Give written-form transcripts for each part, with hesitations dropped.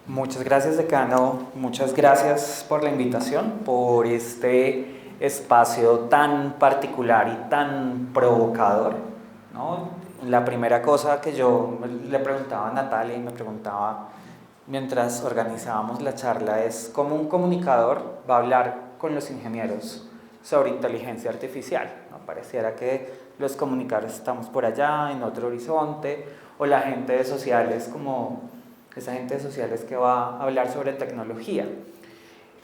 Muchas gracias, decano. Muchas gracias por la invitación, por este espacio tan particular y tan provocador, ¿no? La primera cosa que yo le preguntaba a Natalia y me preguntaba mientras organizábamos la charla es cómo un comunicador va a hablar con los ingenieros sobre inteligencia artificial, ¿no? Pareciera que los comunicadores estamos por allá, en otro horizonte, o la gente de sociales como esa gente de sociales que va a hablar sobre tecnología.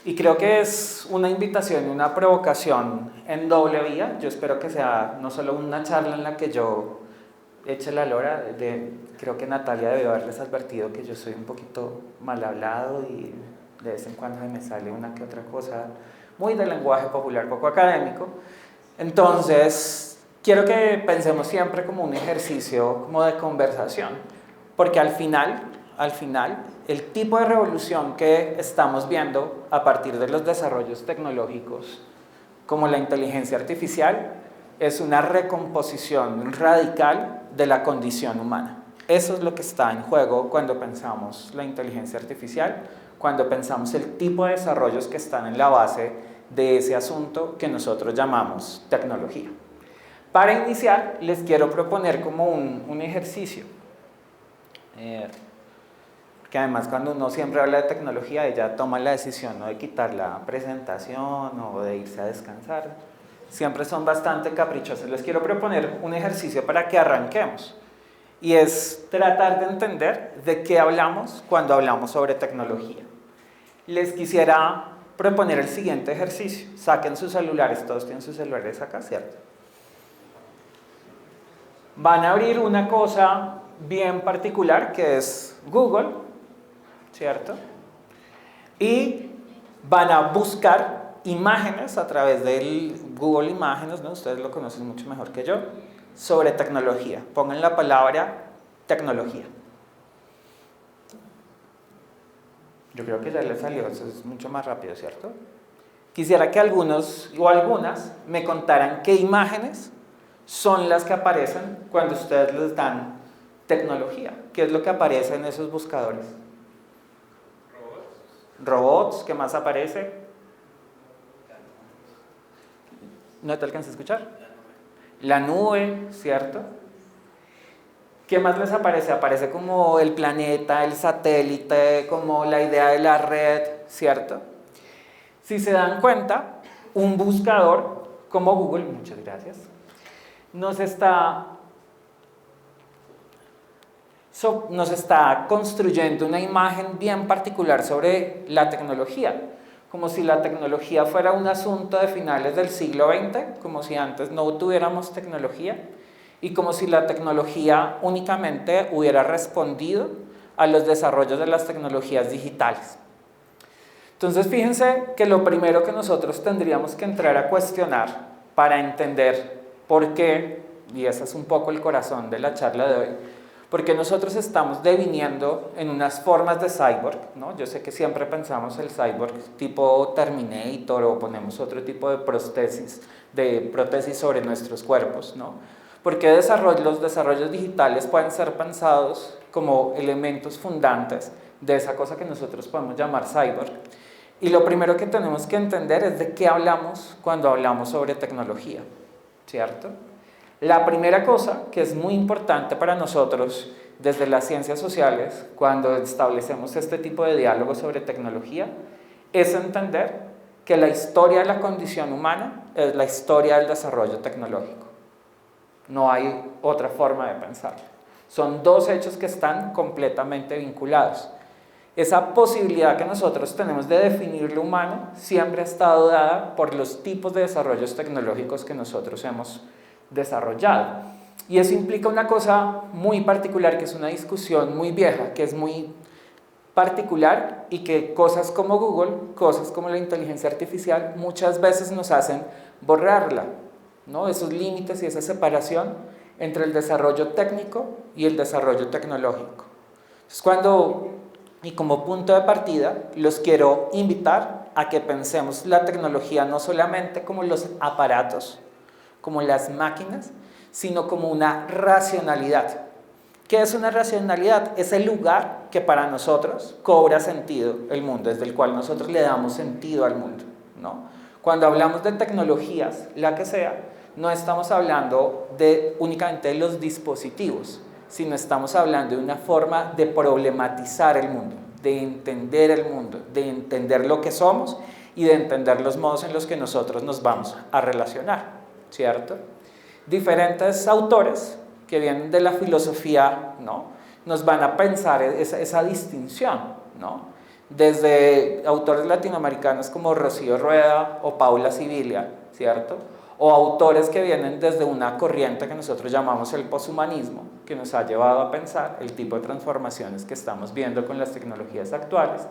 Y creo que es una invitación y una provocación en doble vía. Yo espero que sea no solo una charla en la que yo eche la lora, creo que Natalia debió haberles advertido que yo soy un poquito mal hablado y de vez en cuando me sale una que otra cosa muy de lenguaje popular, poco académico. Entonces, quiero que pensemos siempre como un ejercicio como de conversación, porque al final, el tipo de revolución que estamos viendo a partir de los desarrollos tecnológicos, como la inteligencia artificial, es una recomposición radical de la condición humana. Eso es lo que está en juego cuando pensamos la inteligencia artificial, cuando pensamos el tipo de desarrollos que están en la base de ese asunto que nosotros llamamos tecnología. Para iniciar, les quiero proponer como un ejercicio. Que además cuando uno siempre habla de tecnología, ella toma la decisión, ¿no?, de quitar la presentación o de irse a descansar. Siempre son bastante caprichosos. Les quiero proponer un ejercicio para que arranquemos. Y es tratar de entender de qué hablamos cuando hablamos sobre tecnología. Les quisiera proponer el siguiente ejercicio. Saquen sus celulares, todos tienen sus celulares acá, ¿cierto? Van a abrir una cosa bien particular que es Google, ¿cierto? Y van a buscar imágenes a través del Google Imágenes, ¿no? Ustedes lo conocen mucho mejor que yo, sobre tecnología. Pongan la palabra tecnología. Yo creo que ya les salió, eso es mucho más rápido, ¿cierto? Quisiera que algunos o algunas me contaran qué imágenes son las que aparecen cuando ustedes les dan tecnología. ¿Qué es lo que aparece en esos buscadores? Robots, ¿qué más aparece? ¿No te alcanzas a escuchar? La nube, ¿cierto? ¿Qué más les aparece? Aparece como el planeta, el satélite, como la idea de la red, ¿cierto? Si se dan cuenta, un buscador como Google, muchas gracias, nos está construyendo una imagen bien particular sobre la tecnología, como si la tecnología fuera un asunto de finales del siglo XX, como si antes no tuviéramos tecnología, y como si la tecnología únicamente hubiera respondido a los desarrollos de las tecnologías digitales. Entonces, fíjense que lo primero que nosotros tendríamos que entrar a cuestionar para entender por qué, y ese es un poco el corazón de la charla de hoy, porque nosotros estamos deviniendo en unas formas de cyborg, ¿no? Yo sé que siempre pensamos el cyborg tipo Terminator o ponemos otro tipo de prótesis sobre nuestros cuerpos, ¿no? Porque los desarrollos digitales pueden ser pensados como elementos fundantes de esa cosa que nosotros podemos llamar cyborg. Y lo primero que tenemos que entender es de qué hablamos cuando hablamos sobre tecnología, ¿cierto? La primera cosa que es muy importante para nosotros desde las ciencias sociales, cuando establecemos este tipo de diálogo sobre tecnología, es entender que la historia de la condición humana es la historia del desarrollo tecnológico. No hay otra forma de pensarlo. Son dos hechos que están completamente vinculados. Esa posibilidad que nosotros tenemos de definir lo humano siempre ha estado dada por los tipos de desarrollos tecnológicos que nosotros hemos desarrollado. Y eso implica una cosa muy particular, que es una discusión muy vieja, que es muy particular y que cosas como Google, cosas como la inteligencia artificial, muchas veces nos hacen borrarla, ¿no? Esos límites y esa separación entre el desarrollo técnico y el desarrollo tecnológico. Y como punto de partida, los quiero invitar a que pensemos la tecnología no solamente como los aparatos, como las máquinas, sino como una racionalidad. ¿Qué es una racionalidad? Es el lugar que para nosotros cobra sentido el mundo, desde el cual nosotros le damos sentido al mundo, ¿no? Cuando hablamos de tecnologías, la que sea, no estamos hablando únicamente de los dispositivos, sino estamos hablando de una forma de problematizar el mundo, de entender el mundo, de entender lo que somos y de entender los modos en los que nosotros nos vamos a relacionar, ¿cierto? Diferentes autores que vienen de la filosofía, ¿no?, nos van a pensar esa distinción, ¿no? Desde autores latinoamericanos como Rocío Rueda o Paula Sibilia, ¿cierto? O autores que vienen desde una corriente que nosotros llamamos el poshumanismo, que nos ha llevado a pensar el tipo de transformaciones que estamos viendo con las tecnologías actuales,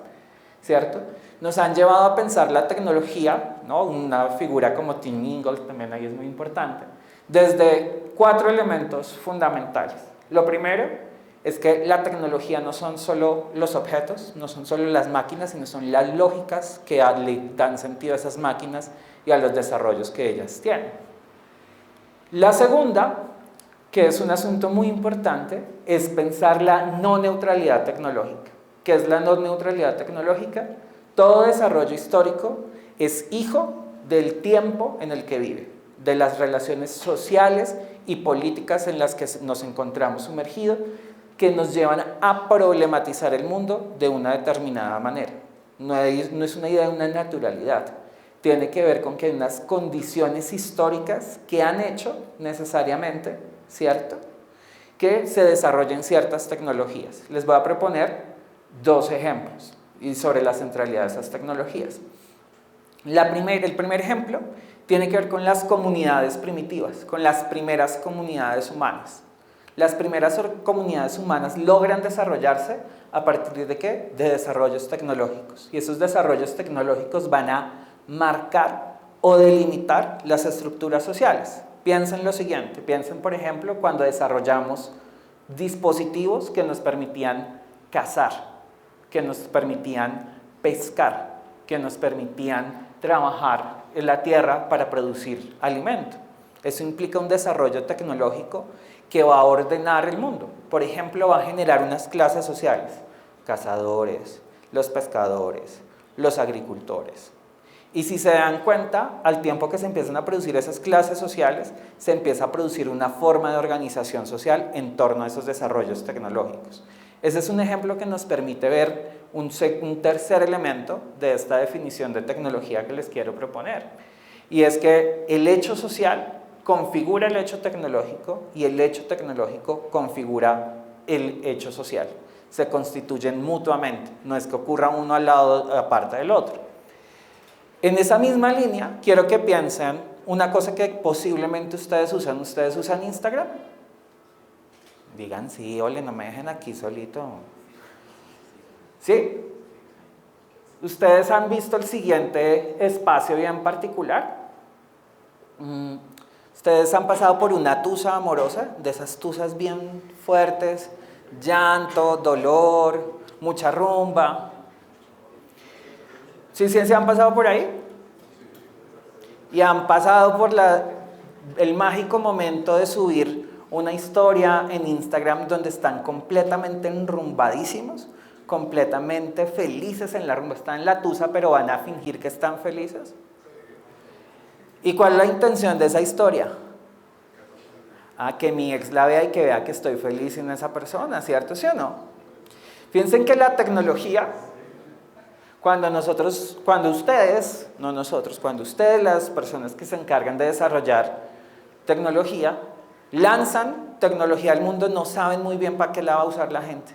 ¿cierto? Nos han llevado a pensar la tecnología, ¿no? Una figura como Tim Ingold también ahí es muy importante, desde 4 elementos fundamentales. Lo primero es que la tecnología no son solo los objetos, no son solo las máquinas, sino son las lógicas que le dan sentido a esas máquinas y a los desarrollos que ellas tienen. La segunda, que es un asunto muy importante, es pensar la no neutralidad tecnológica. ¿Qué es la no neutralidad tecnológica? Todo desarrollo histórico es hijo del tiempo en el que vive, de las relaciones sociales y políticas en las que nos encontramos sumergidos, que nos llevan a problematizar el mundo de una determinada manera. No es una idea de una naturalidad, tiene que ver con que hay unas condiciones históricas que han hecho necesariamente, ¿cierto?, que se desarrollen ciertas tecnologías. Les voy a proponer 2 ejemplos y sobre la centralidad de esas tecnologías. El primer ejemplo tiene que ver con las comunidades primitivas, con las primeras comunidades humanas. Las primeras comunidades humanas logran desarrollarse a partir ¿de qué? De desarrollos tecnológicos. Y esos desarrollos tecnológicos van a marcar o delimitar las estructuras sociales. Piensen lo siguiente, piensen por ejemplo cuando desarrollamos dispositivos que nos permitían cazar, que nos permitían pescar, que nos permitían trabajar en la tierra para producir alimento. Eso implica un desarrollo tecnológico que va a ordenar el mundo. Por ejemplo, va a generar unas clases sociales, cazadores, los pescadores, los agricultores. Y si se dan cuenta, al tiempo que se empiezan a producir esas clases sociales, se empieza a producir una forma de organización social en torno a esos desarrollos tecnológicos. Ese es un ejemplo que nos permite ver un tercer elemento de esta definición de tecnología que les quiero proponer. Y es que el hecho social configura el hecho tecnológico y el hecho tecnológico configura el hecho social. Se constituyen mutuamente, no es que ocurra uno al lado, aparte del otro. En esa misma línea, quiero que piensen una cosa que posiblemente ustedes usan. ¿Ustedes usan Instagram? Digan sí, ole, no me dejen aquí solito. ¿Sí? ¿Ustedes han visto el siguiente espacio bien particular? Ustedes han pasado por una tusa amorosa, de esas tusas bien fuertes, llanto, dolor, mucha rumba. ¿Sí se han pasado por ahí? Y han pasado por el mágico momento de subir una historia en Instagram donde están completamente enrumbadísimos, completamente felices en la rumba. Están en la tusa, pero van a fingir que están felices. ¿Y cuál es la intención de esa historia? Que mi ex la vea y que vea que estoy feliz en esa persona, ¿cierto? ¿Sí o no? Piensen que la tecnología, cuando ustedes, las personas que se encargan de desarrollar tecnología, lanzan tecnología al mundo, no saben muy bien para qué la va a usar la gente.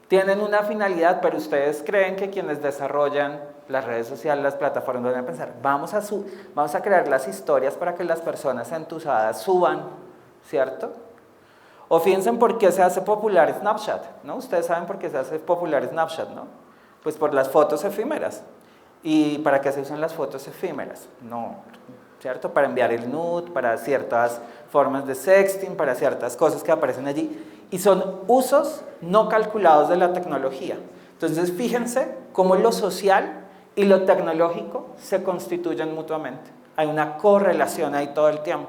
Tienen una finalidad, pero ustedes creen que quienes desarrollan las redes sociales, las plataformas, van a pensar, vamos a crear las historias para que las personas entusiasmadas suban, ¿cierto? O piensen por qué se hace popular Snapchat, ¿no? Ustedes saben por qué se hace popular Snapchat, ¿no? Pues por las fotos efímeras. ¿Y para qué se usan las fotos efímeras? No, ¿cierto? Para enviar el nude, para ciertas formas de sexting, para ciertas cosas que aparecen allí. Y son usos no calculados de la tecnología. Entonces, fíjense cómo lo social y lo tecnológico se constituyen mutuamente. Hay una correlación ahí todo el tiempo.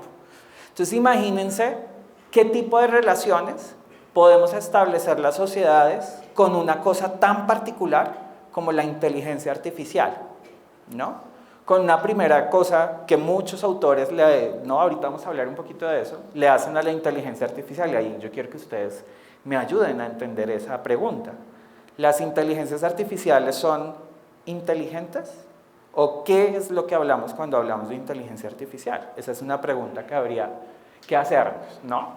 Entonces, imagínense ¿Qué tipo de relaciones podemos establecer las sociedades con una cosa tan particular como la inteligencia artificial? ¿No? Con una primera cosa que muchos autores, ahorita vamos a hablar un poquito de eso, le hacen a la inteligencia artificial, y ahí yo quiero que ustedes me ayuden a entender esa pregunta. ¿Las inteligencias artificiales son inteligentes? ¿O qué es lo que hablamos cuando hablamos de inteligencia artificial? Esa es una pregunta que habría que hacernos, ¿no?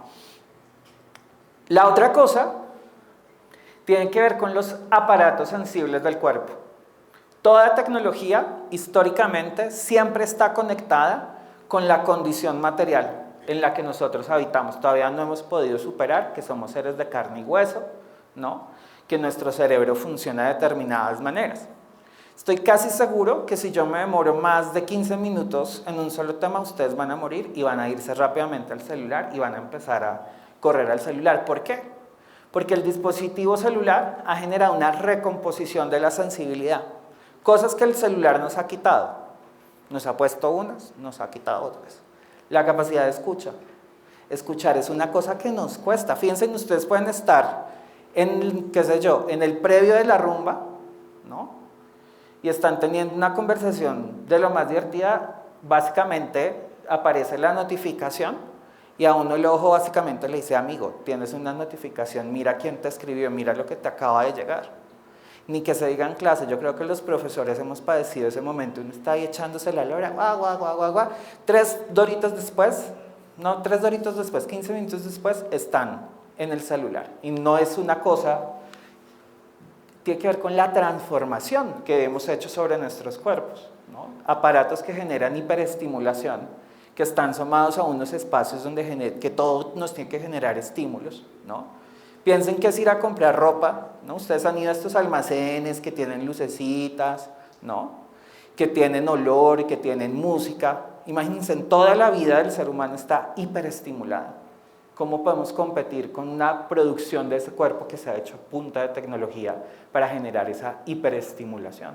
La otra cosa tiene que ver con los aparatos sensibles del cuerpo. Toda tecnología, históricamente, siempre está conectada con la condición material en la que nosotros habitamos. Todavía no hemos podido superar que somos seres de carne y hueso, ¿no? Que nuestro cerebro funciona de determinadas maneras. Estoy casi seguro que si yo me demoro más de 15 minutos en un solo tema, ustedes van a morir y van a irse rápidamente al celular y van a empezar a correr al celular. ¿Por qué? Porque el dispositivo celular ha generado una recomposición de la sensibilidad. Cosas que el celular nos ha quitado. Nos ha puesto unas, nos ha quitado otras. La capacidad de escucha. Escuchar es una cosa que nos cuesta. Fíjense, ustedes pueden estar en, qué sé yo, en el previo de la rumba, ¿no? Y están teniendo una conversación de lo más divertida, básicamente aparece la notificación y a uno el ojo básicamente le dice, amigo, tienes una notificación, mira quién te escribió, mira lo que te acaba de llegar. Ni que se diga en clase, yo creo que los profesores hemos padecido ese momento, uno está ahí echándose la lora, guau, 3 doritos después, 15 minutos después, están en el celular. Y no es una cosa, tiene que ver con la transformación que hemos hecho sobre nuestros cuerpos, ¿no? Aparatos que generan hiperestimulación, que están sumados a unos espacios que todo nos tiene que generar estímulos, ¿no? Piensen que es ir a comprar ropa, ¿no? Ustedes han ido a estos almacenes que tienen lucecitas, ¿no? Que tienen olor, que tienen música. Imagínense, en toda la vida del ser humano está hiperestimulada. ¿Cómo podemos competir con una producción de ese cuerpo que se ha hecho a punta de tecnología para generar esa hiperestimulación,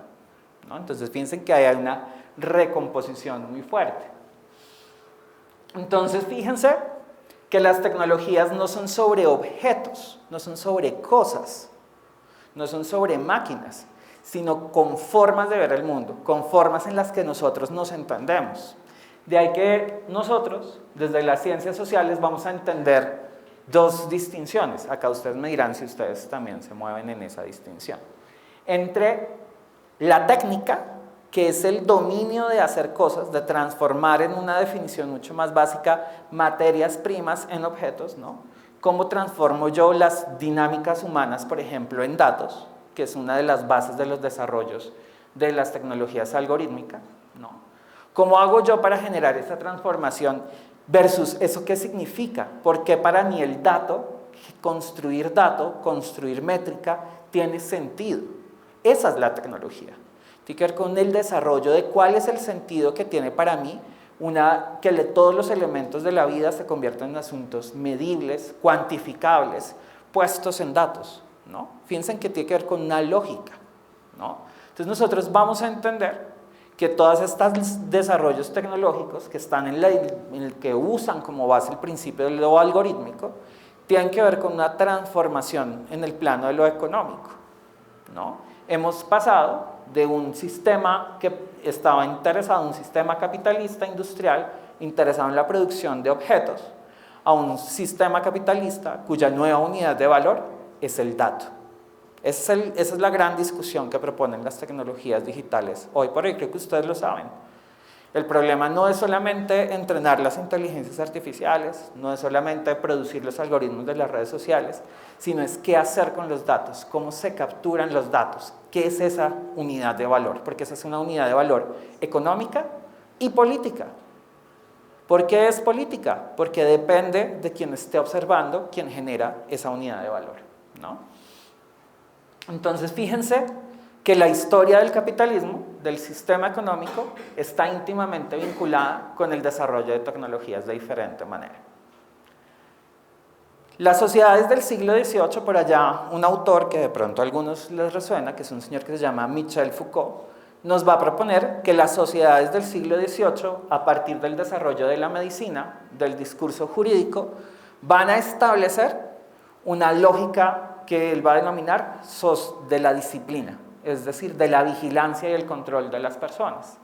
¿no? Entonces piensen que hay una recomposición muy fuerte. Entonces fíjense que las tecnologías no son sobre objetos, no son sobre cosas, no son sobre máquinas, sino con formas de ver el mundo, con formas en las que nosotros nos entendemos. De ahí que nosotros, desde las ciencias sociales, vamos a entender 2 distinciones. Acá ustedes me dirán si ustedes también se mueven en esa distinción. Entre la técnica, que es el dominio de hacer cosas, de transformar en una definición mucho más básica materias primas en objetos, ¿no? ¿Cómo transformo yo las dinámicas humanas, por ejemplo, en datos, que es una de las bases de los desarrollos de las tecnologías algorítmicas, ¿no? ¿Cómo hago yo para generar esa transformación versus eso qué significa? Porque para mí el dato, construir métrica, tiene sentido. Esa es la tecnología. Tiene que ver con el desarrollo de cuál es el sentido que tiene para mí que todos los elementos de la vida se conviertan en asuntos medibles, cuantificables, puestos en datos, ¿no? Fíjense que tiene que ver con una lógica, ¿no? Entonces nosotros vamos a entender que todos estos desarrollos tecnológicos que están en el que usan como base el principio de lo algorítmico, tienen que ver con una transformación en el plano de lo económico, ¿no? Hemos pasado de un sistema que estaba interesado, un sistema capitalista industrial, interesado en la producción de objetos, a un sistema capitalista cuya nueva unidad de valor es el dato. Esa es la gran discusión que proponen las tecnologías digitales hoy por hoy, creo que ustedes lo saben. El problema no es solamente entrenar las inteligencias artificiales, no es solamente producir los algoritmos de las redes sociales, sino es qué hacer con los datos, cómo se capturan los datos, qué es esa unidad de valor, porque esa es una unidad de valor económica y política. ¿Por qué es política? Porque depende de quien esté observando, quien genera esa unidad de valor, ¿no? Entonces fíjense que la historia del capitalismo, del sistema económico, está íntimamente vinculada con el desarrollo de tecnologías de diferente manera. Las sociedades del siglo XVIII, por allá, un autor que de pronto a algunos les resuena, que es un señor que se llama Michel Foucault, nos va a proponer que las sociedades del siglo XVIII, a partir del desarrollo de la medicina, del discurso jurídico, van a establecer una lógica que él va a denominar de la disciplina, es decir, de la vigilancia y el control de las personas,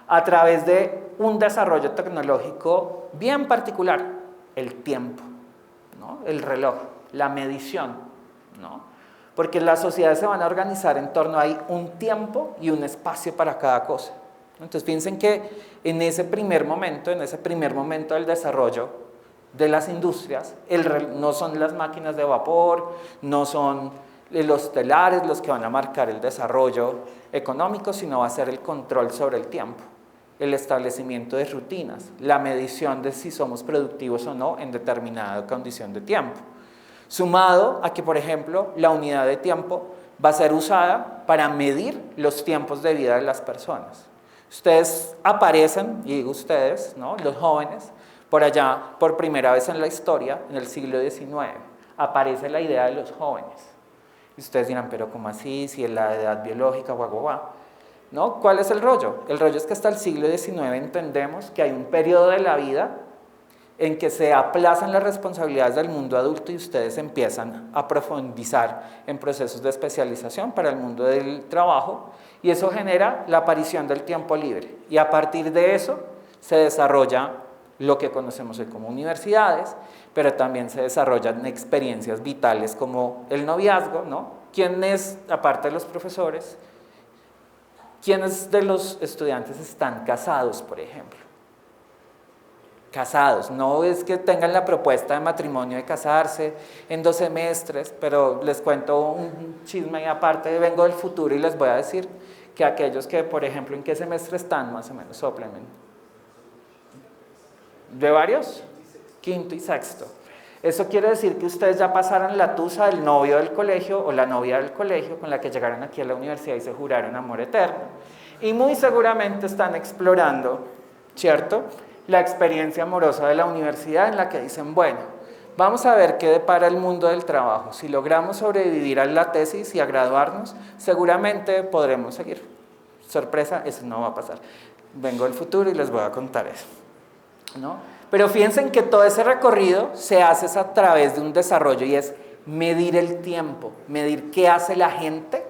a través de un desarrollo tecnológico bien particular, el tiempo, ¿no? El reloj, la medición, ¿no? Porque las sociedades se van a organizar en torno a un tiempo y un espacio para cada cosa. Entonces piensen que en ese primer momento del desarrollo de las industrias, no son las máquinas de vapor, no son los telares los que van a marcar el desarrollo económico, sino va a ser el control sobre el tiempo, el establecimiento de rutinas, la medición de si somos productivos o no en determinada condición de tiempo. Sumado a que, por ejemplo, la unidad de tiempo va a ser usada para medir los tiempos de vida de las personas. Ustedes aparecen, y digo ustedes, ¿no? Los jóvenes, por allá, por primera vez en la historia, en el siglo XIX, aparece la idea de los jóvenes. Y ustedes dirán, pero ¿cómo así? Si es la edad biológica, guau, guau, guau. ¿No? ¿Cuál es el rollo? El rollo es que hasta el siglo XIX entendemos que hay un periodo de la vida en que se aplazan las responsabilidades del mundo adulto y ustedes empiezan a profundizar en procesos de especialización para el mundo del trabajo, y eso genera la aparición del tiempo libre, y a partir de eso se desarrolla lo que conocemos hoy como universidades, pero también se desarrollan experiencias vitales como el noviazgo, ¿no? ¿Quiénes, aparte de los profesores, quiénes de los estudiantes están casados, por ejemplo? Casados, no es que tengan la propuesta de matrimonio de casarse en 2 semestres, pero les cuento un chisme y aparte vengo del futuro y les voy a decir que aquellos que, por ejemplo, ¿en qué semestre están más o menos? Sóplenme. ¿De varios? Quinto y sexto. Eso quiere decir que ustedes ya pasaron la tusa del novio del colegio o la novia del colegio con la que llegaron aquí a la universidad y se juraron amor eterno. Y muy seguramente están explorando, ¿cierto?, la experiencia amorosa de la universidad, en la que dicen, bueno, vamos a ver qué depara el mundo del trabajo. Si logramos sobrevivir a la tesis y a graduarnos, seguramente podremos seguir. Sorpresa, eso no va a pasar. Vengo del futuro y les voy a contar eso, ¿no? Pero fíjense que todo ese recorrido se hace a través de un desarrollo, y es medir el tiempo, medir qué hace la gente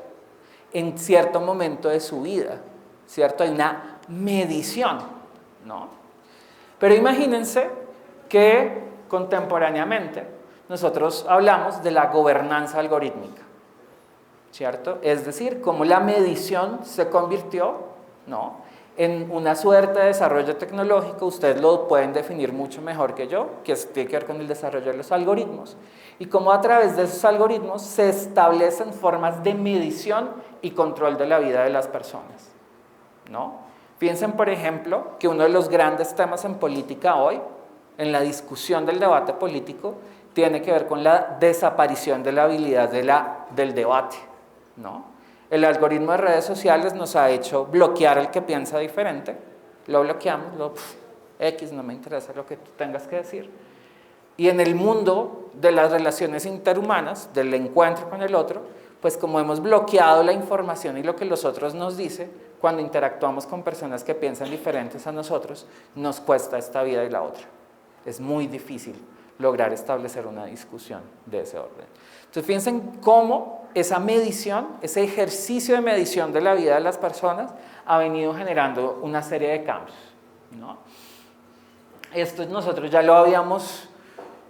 en cierto momento de su vida, ¿cierto? Hay una medición, ¿no? Pero imagínense que contemporáneamente nosotros hablamos de la gobernanza algorítmica, ¿cierto? Es decir, cómo la medición se convirtió, ¿no?, en una suerte de desarrollo tecnológico. Ustedes lo pueden definir mucho mejor que yo, que tiene que ver con el desarrollo de los algoritmos, y cómo a través de esos algoritmos se establecen formas de medición y control de la vida de las personas, ¿no? Piensen, por ejemplo, que uno de los grandes temas en política hoy, en la discusión del debate político, tiene que ver con la desaparición de la habilidad del debate, ¿no? El algoritmo de redes sociales nos ha hecho bloquear al que piensa diferente, lo bloqueamos, X, no me interesa lo que tú tengas que decir. Y en el mundo de las relaciones interhumanas, del encuentro con el otro, pues como hemos bloqueado la información y lo que los otros nos dicen, cuando interactuamos con personas que piensan diferentes a nosotros, nos cuesta esta vida y la otra. Es muy difícil lograr establecer una discusión de ese orden. Entonces piensen cómo esa medición, ese ejercicio de medición de la vida de las personas ha venido generando una serie de cambios, ¿no? Esto nosotros ya lo habíamos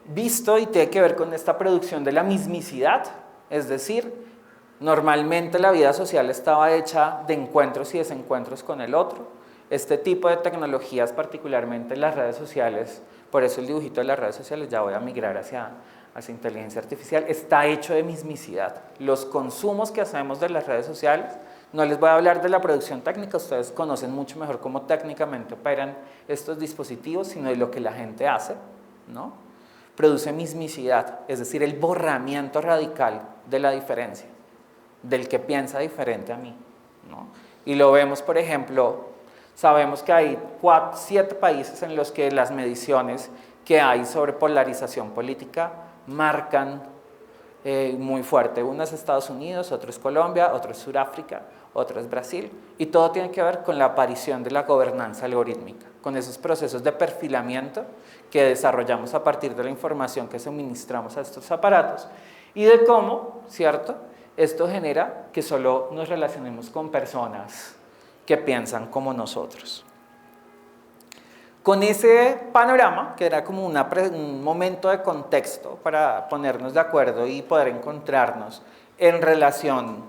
visto y tiene que ver con esta producción de la mismicidad, es decir, normalmente la vida social estaba hecha de encuentros y desencuentros con el otro. Este tipo de tecnologías, particularmente las redes sociales, por eso el dibujito de las redes sociales, ya voy a migrar hacia inteligencia artificial, está hecho de mismicidad. Los consumos que hacemos de las redes sociales, no les voy a hablar de la producción técnica, ustedes conocen mucho mejor cómo técnicamente operan estos dispositivos, sino de lo que la gente hace, ¿no? Produce mismicidad, es decir, el borramiento radical de la diferencia, del que piensa diferente a mí, ¿no? Y lo vemos, por ejemplo, sabemos que hay 7 países en los que las mediciones que hay sobre polarización política marcan muy fuerte. Uno es Estados Unidos, otro es Colombia, otro es Sudáfrica, otro es Brasil, y todo tiene que ver con la aparición de la gobernanza algorítmica, con esos procesos de perfilamiento que desarrollamos a partir de la información que suministramos a estos aparatos y de cómo, ¿cierto?, esto genera que solo nos relacionemos con personas que piensan como nosotros. Con ese panorama, que era como un momento de contexto para ponernos de acuerdo y poder encontrarnos en relación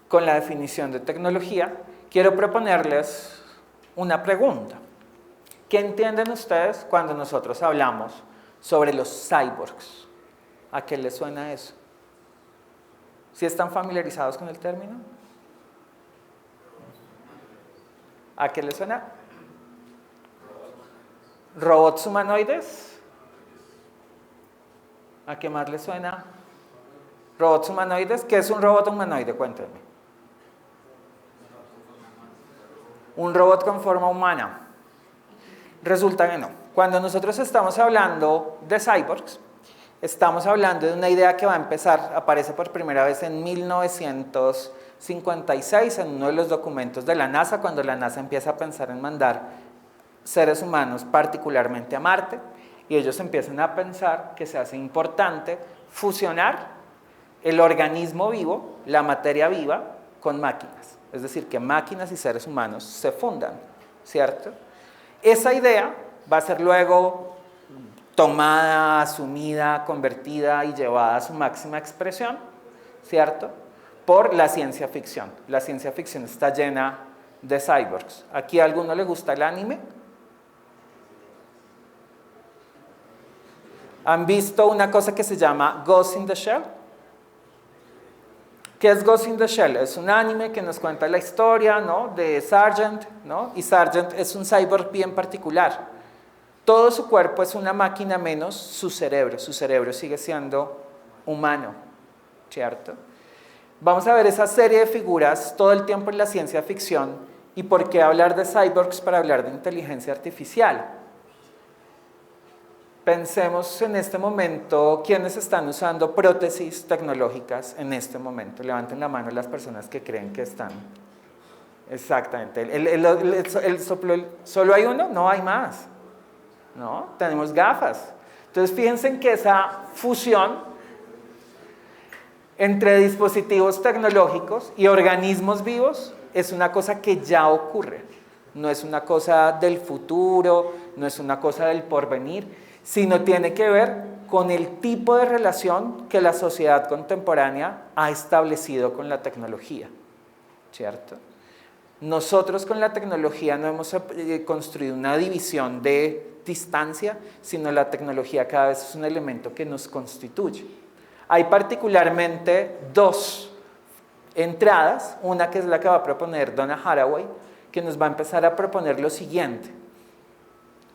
con la definición de tecnología, quiero proponerles una pregunta. ¿Qué entienden ustedes cuando nosotros hablamos sobre los cyborgs? ¿A qué les suena eso? ¿Sí están familiarizados con el término? ¿A qué les suena? ¿Robots humanoides? ¿A qué más les suena? ¿Robots humanoides? ¿Qué es un robot humanoide? Cuéntenme. Un robot con forma humana. Resulta que no. Cuando nosotros estamos hablando de cyborgs, estamos hablando de una idea que va a empezar, aparece por primera vez en 1956 en uno de los documentos de la NASA, cuando la NASA empieza a pensar en mandar seres humanos particularmente a Marte, y ellos empiezan a pensar que se hace importante fusionar el organismo vivo, la materia viva, con máquinas. Es decir, que máquinas y seres humanos se fundan, ¿cierto? Esa idea va a ser luego tomada, asumida, convertida y llevada a su máxima expresión, ¿cierto?, por la ciencia ficción. La ciencia ficción está llena de cyborgs. ¿Aquí a alguno le gusta el anime? ¿Han visto una cosa que se llama Ghost in the Shell? ¿Qué es Ghost in the Shell? Es un anime que nos cuenta la historia, ¿no?, de Sargent, ¿no? Y Sargent es un cyborg bien particular. Todo su cuerpo es una máquina menos su cerebro. Su cerebro sigue siendo humano, ¿cierto? Vamos a ver esa serie de figuras todo el tiempo en la ciencia ficción. ¿Y por qué hablar de cyborgs para hablar de inteligencia artificial? Pensemos en este momento, ¿quiénes están usando prótesis tecnológicas en este momento? Levanten la mano las personas que creen que están. Exactamente. ¿Solo hay uno? No, hay más. ¿No? Tenemos gafas. Entonces, fíjense que esa fusión entre dispositivos tecnológicos y organismos vivos es una cosa que ya ocurre. No es una cosa del futuro, no es una cosa del porvenir, sino tiene que ver con el tipo de relación que la sociedad contemporánea ha establecido con la tecnología, ¿cierto? Nosotros con la tecnología no hemos construido una división de distancia, sino la tecnología cada vez es un elemento que nos constituye. Hay particularmente dos entradas, una que es la que va a proponer Donna Haraway, que nos va a empezar a proponer lo siguiente: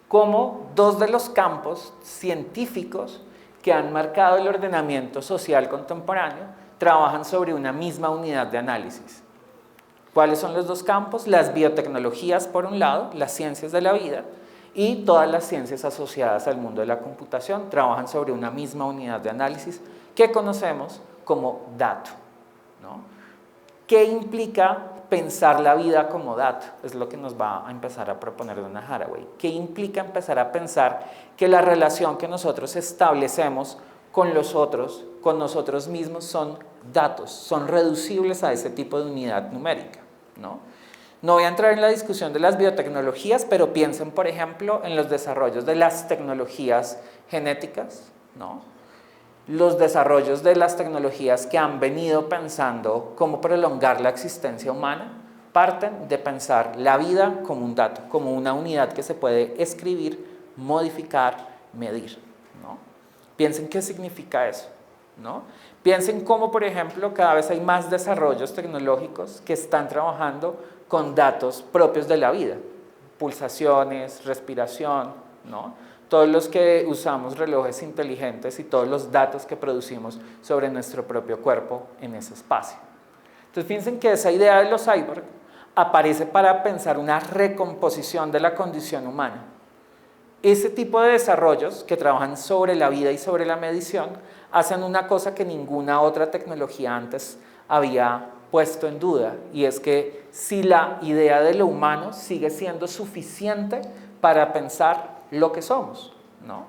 cómo dos de los campos científicos que han marcado el ordenamiento social contemporáneo trabajan sobre una misma unidad de análisis. ¿Cuáles son los dos campos? Las biotecnologías, por un lado, las ciencias de la vida, y todas las ciencias asociadas al mundo de la computación trabajan sobre una misma unidad de análisis que conocemos como dato, ¿no? ¿Qué implica pensar la vida como dato? Es lo que nos va a empezar a proponer Donna Haraway. ¿Qué implica empezar a pensar que la relación que nosotros establecemos con los otros, con nosotros mismos, son datos, son reducibles a ese tipo de unidad numérica, ¿no? No voy a entrar en la discusión de las biotecnologías, pero piensen, por ejemplo, en los desarrollos de las tecnologías genéticas, ¿no? Los desarrollos de las tecnologías que han venido pensando cómo prolongar la existencia humana parten de pensar la vida como un dato, como una unidad que se puede escribir, modificar, medir, ¿no? Piensen qué significa eso, ¿no? Piensen cómo, por ejemplo, cada vez hay más desarrollos tecnológicos que están trabajando con datos propios de la vida, pulsaciones, respiración, ¿no? Todos los que usamos relojes inteligentes y todos los datos que producimos sobre nuestro propio cuerpo en ese espacio. Entonces, piensen que esa idea de los cyborg aparece para pensar una recomposición de la condición humana. Ese tipo de desarrollos que trabajan sobre la vida y sobre la medición hacen una cosa que ninguna otra tecnología antes había puesto en duda, y es que si la idea de lo humano sigue siendo suficiente para pensar lo que somos, ¿no?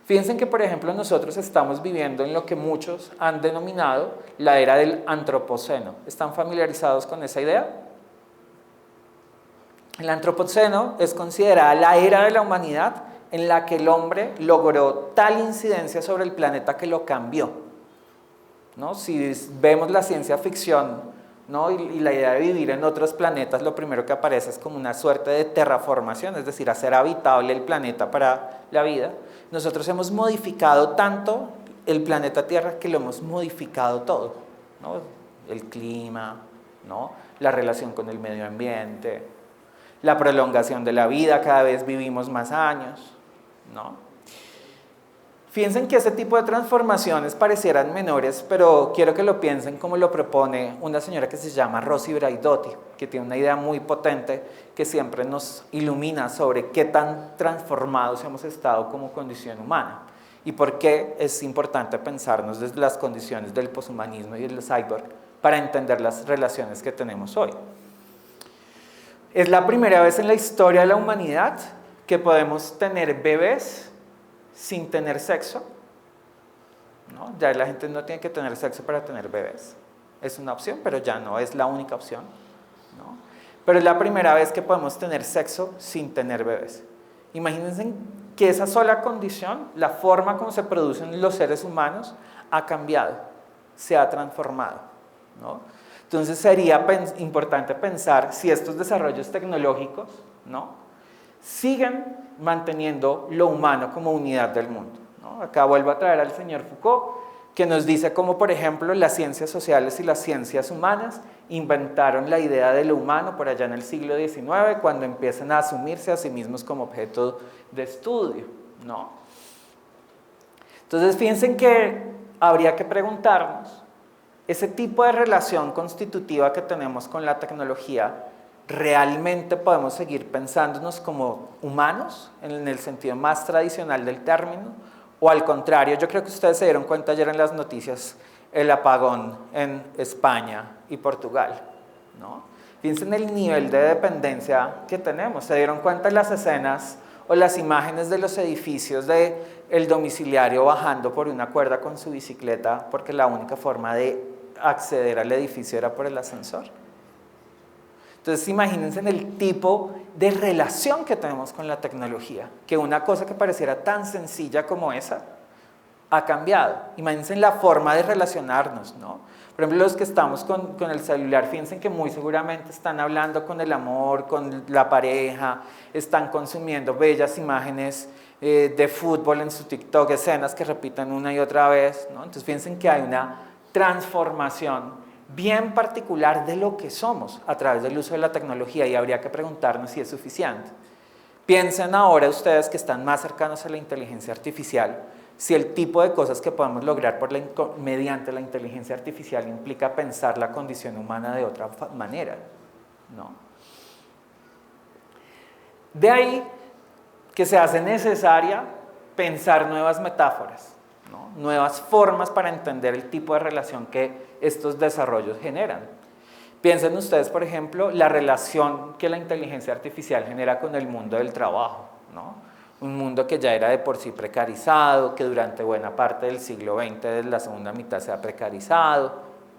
Fíjense que, por ejemplo, nosotros estamos viviendo en lo que muchos han denominado la era del antropoceno. ¿Están familiarizados con esa idea? El antropoceno es considerada la era de la humanidad en la que el hombre logró tal incidencia sobre el planeta que lo cambió, ¿no? Si vemos la ciencia ficción, ¿no? y la idea de vivir en otros planetas, lo primero que aparece es como una suerte de terraformación, es decir, hacer habitable el planeta para la vida. Nosotros hemos modificado tanto el planeta Tierra que lo hemos modificado todo, ¿no? El clima, ¿no? La relación con el medio ambiente, la prolongación de la vida, cada vez vivimos más años, ¿no? Fíjense que ese tipo de transformaciones parecieran menores, pero quiero que lo piensen como lo propone una señora que se llama Rosy Braidotti, que tiene una idea muy potente que siempre nos ilumina sobre qué tan transformados hemos estado como condición humana y por qué es importante pensarnos desde las condiciones del poshumanismo y del cyborg para entender las relaciones que tenemos hoy. Es la primera vez en la historia de la humanidad que podemos tener bebés sin tener sexo, ¿no? Ya la gente no tiene que tener sexo para tener bebés. Es una opción, pero ya no es la única opción, ¿no? Pero es la primera vez que podemos tener sexo sin tener bebés. Imagínense que esa sola condición, la forma como se producen los seres humanos, ha cambiado, se ha transformado, ¿no? Entonces sería importante pensar si estos desarrollos tecnológicos, ¿no?, siguen manteniendo lo humano como unidad del mundo, ¿no? Acá vuelvo a traer al señor Foucault, que nos dice cómo, por ejemplo, las ciencias sociales y las ciencias humanas inventaron la idea de lo humano por allá en el siglo XIX, cuando empiezan a asumirse a sí mismos como objeto de estudio, ¿no? Entonces, fíjense que habría que preguntarnos, ese tipo de relación constitutiva que tenemos con la tecnología, ¿realmente podemos seguir pensándonos como humanos en el sentido más tradicional del término? O al contrario, yo creo que ustedes se dieron cuenta ayer en las noticias el apagón en España y Portugal, ¿no? Piensen en el nivel de dependencia que tenemos. Se dieron cuenta en las escenas o las imágenes de los edificios del domiciliario bajando por una cuerda con su bicicleta porque la única forma de acceder al edificio era por el ascensor. Entonces, imagínense en el tipo de relación que tenemos con la tecnología, que una cosa que pareciera tan sencilla como esa ha cambiado. Imagínense en la forma de relacionarnos, ¿no? Por ejemplo, los que estamos con el celular, fíjense que muy seguramente están hablando con el amor, con la pareja, están consumiendo bellas imágenes de fútbol en su TikTok, escenas que repiten una y otra vez, ¿no? Entonces, fíjense que hay una transformación bien particular de lo que somos a través del uso de la tecnología y habría que preguntarnos si es suficiente. Piensen ahora ustedes que están más cercanos a la inteligencia artificial, si el tipo de cosas que podemos lograr mediante la inteligencia artificial implica pensar la condición humana de otra manera, ¿no? De ahí que se hace necesaria pensar nuevas metáforas, ¿no? Nuevas formas para entender el tipo de relación que estos desarrollos generan. Piensen ustedes, por ejemplo, la relación que la inteligencia artificial genera con el mundo del trabajo, ¿no? Un mundo que ya era de por sí precarizado, que durante buena parte del siglo XX, desde la segunda mitad, se ha precarizado,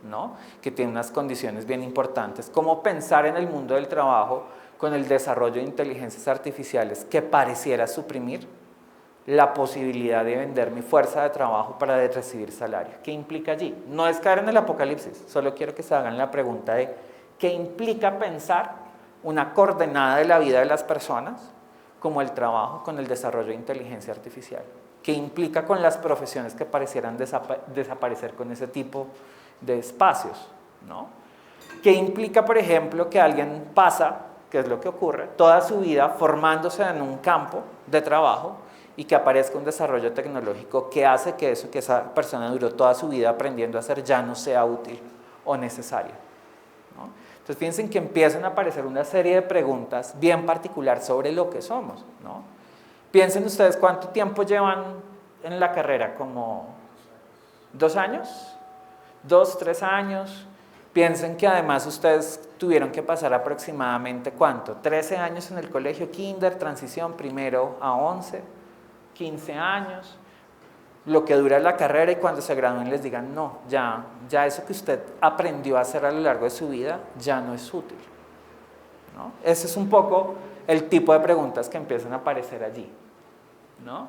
¿no? Que tiene unas condiciones bien importantes. ¿Cómo pensar en el mundo del trabajo con el desarrollo de inteligencias artificiales que pareciera suprimir la posibilidad de vender mi fuerza de trabajo para recibir salario? ¿Qué implica allí? No es caer en el apocalipsis, solo quiero que se hagan la pregunta de ¿qué implica pensar una coordenada de la vida de las personas como el trabajo con el desarrollo de inteligencia artificial? ¿Qué implica con las profesiones que parecieran desaparecer con ese tipo de espacios, ¿no? ¿Qué implica, por ejemplo, que alguien pasa, que es lo que ocurre, toda su vida formándose en un campo de trabajo y que aparezca un desarrollo tecnológico que hace que eso que esa persona duró toda su vida aprendiendo a hacer ya no sea útil o necesario, ¿no? Entonces piensen que empiezan a aparecer una serie de preguntas bien particular sobre lo que somos, ¿no? Piensen ustedes cuánto tiempo llevan en la carrera, como 2 años, 2, 3 años. Piensen que además ustedes tuvieron que pasar aproximadamente, ¿cuánto? 13 años en el colegio kinder, transición primero a 11, 15 años, lo que dura la carrera, y cuando se gradúen les digan, no, ya eso que usted aprendió a hacer a lo largo de su vida ya no es útil, ¿no? Ese es un poco el tipo de preguntas que empiezan a aparecer allí, ¿no?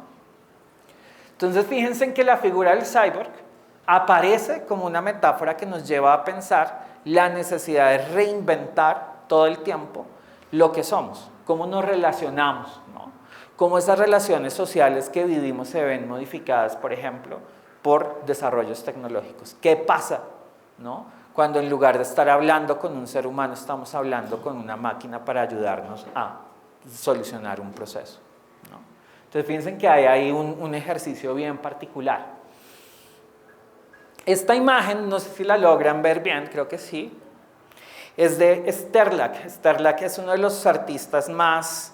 Entonces fíjense en que la figura del cyborg aparece como una metáfora que nos lleva a pensar la necesidad de reinventar todo el tiempo lo que somos, cómo nos relacionamos, ¿no? Cómo esas relaciones sociales que vivimos se ven modificadas, por ejemplo, por desarrollos tecnológicos. ¿Qué pasa, ¿no? Cuando en lugar de estar hablando con un ser humano, estamos hablando con una máquina para ayudarnos a solucionar un proceso, ¿no? Entonces fíjense que hay ahí un ejercicio bien particular. Esta imagen, no sé si la logran ver bien, creo que sí, es de Sterlach. Sterlach es uno de los artistas más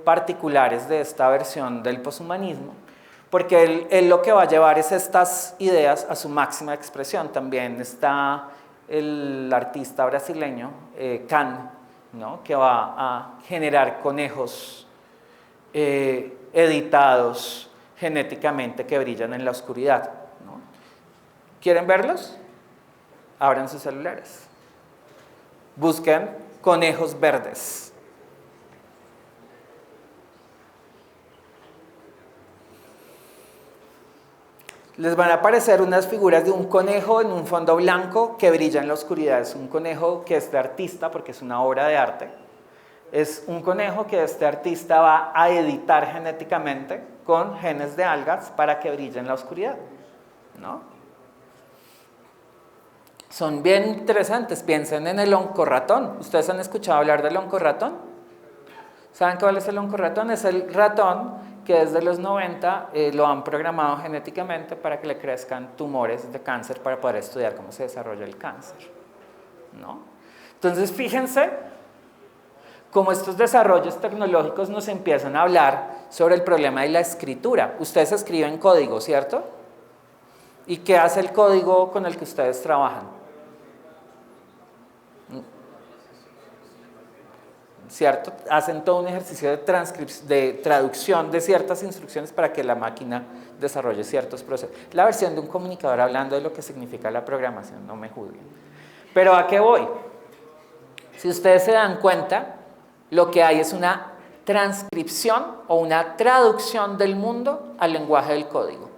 particulares de esta versión del poshumanismo, porque él lo que va a llevar es estas ideas a su máxima expresión. También está el artista brasileño Kahn, ¿no? Que va a generar conejos editados genéticamente que brillan en la oscuridad, ¿no? ¿Quieren verlos? Abran sus celulares. Busquen conejos verdes. Les van a aparecer unas figuras de un conejo en un fondo blanco que brilla en la oscuridad. Es un conejo que este artista, porque es una obra de arte, es un conejo que este artista va a editar genéticamente con genes de algas para que brille en la oscuridad, ¿no? Son bien interesantes. Piensen en el oncorratón. ¿Ustedes han escuchado hablar del oncorratón? ¿Saben cuál es el oncorratón? Es el ratón que desde los 90 lo han programado genéticamente para que le crezcan tumores de cáncer para poder estudiar cómo se desarrolla el cáncer, ¿no? Entonces fíjense cómo estos desarrollos tecnológicos nos empiezan a hablar sobre el problema de la escritura. Ustedes escriben código, ¿cierto? ¿Y qué hace el código con el que ustedes trabajan? ¿Cierto? Hacen todo un ejercicio de traducción de ciertas instrucciones para que la máquina desarrolle ciertos procesos. La versión de un comunicador hablando de lo que significa la programación, no me juzguen. Pero ¿a qué voy? Si ustedes se dan cuenta, lo que hay es una transcripción o una traducción del mundo al lenguaje del código.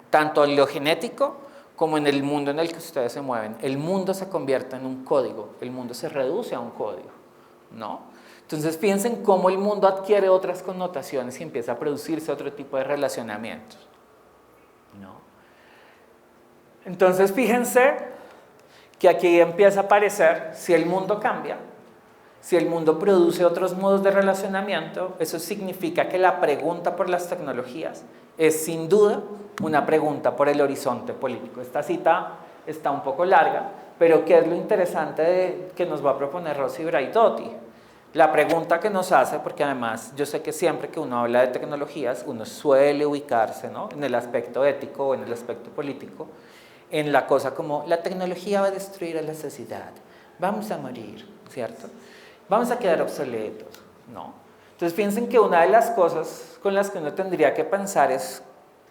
Tanto en lo genético como en el mundo en el que ustedes se mueven. El mundo se convierte en un código, el mundo se reduce a un código, ¿no? Entonces piensen cómo el mundo adquiere otras connotaciones y empieza a producirse otro tipo de relacionamientos, ¿no? Entonces fíjense que aquí empieza a aparecer, si el mundo cambia, si el mundo produce otros modos de relacionamiento, eso significa que la pregunta por las tecnologías es sin duda una pregunta por el horizonte político. Esta cita está un poco larga, pero ¿qué es lo interesante que nos va a proponer Rossi Braidotti? La pregunta que nos hace, porque además yo sé que siempre que uno habla de tecnologías, uno suele ubicarse, ¿no?, en el aspecto ético o en el aspecto político, en la cosa como la tecnología va a destruir a la sociedad, vamos a morir, ¿cierto? Vamos a quedar obsoletos, ¿no? Entonces piensen que una de las cosas con las que uno tendría que pensar es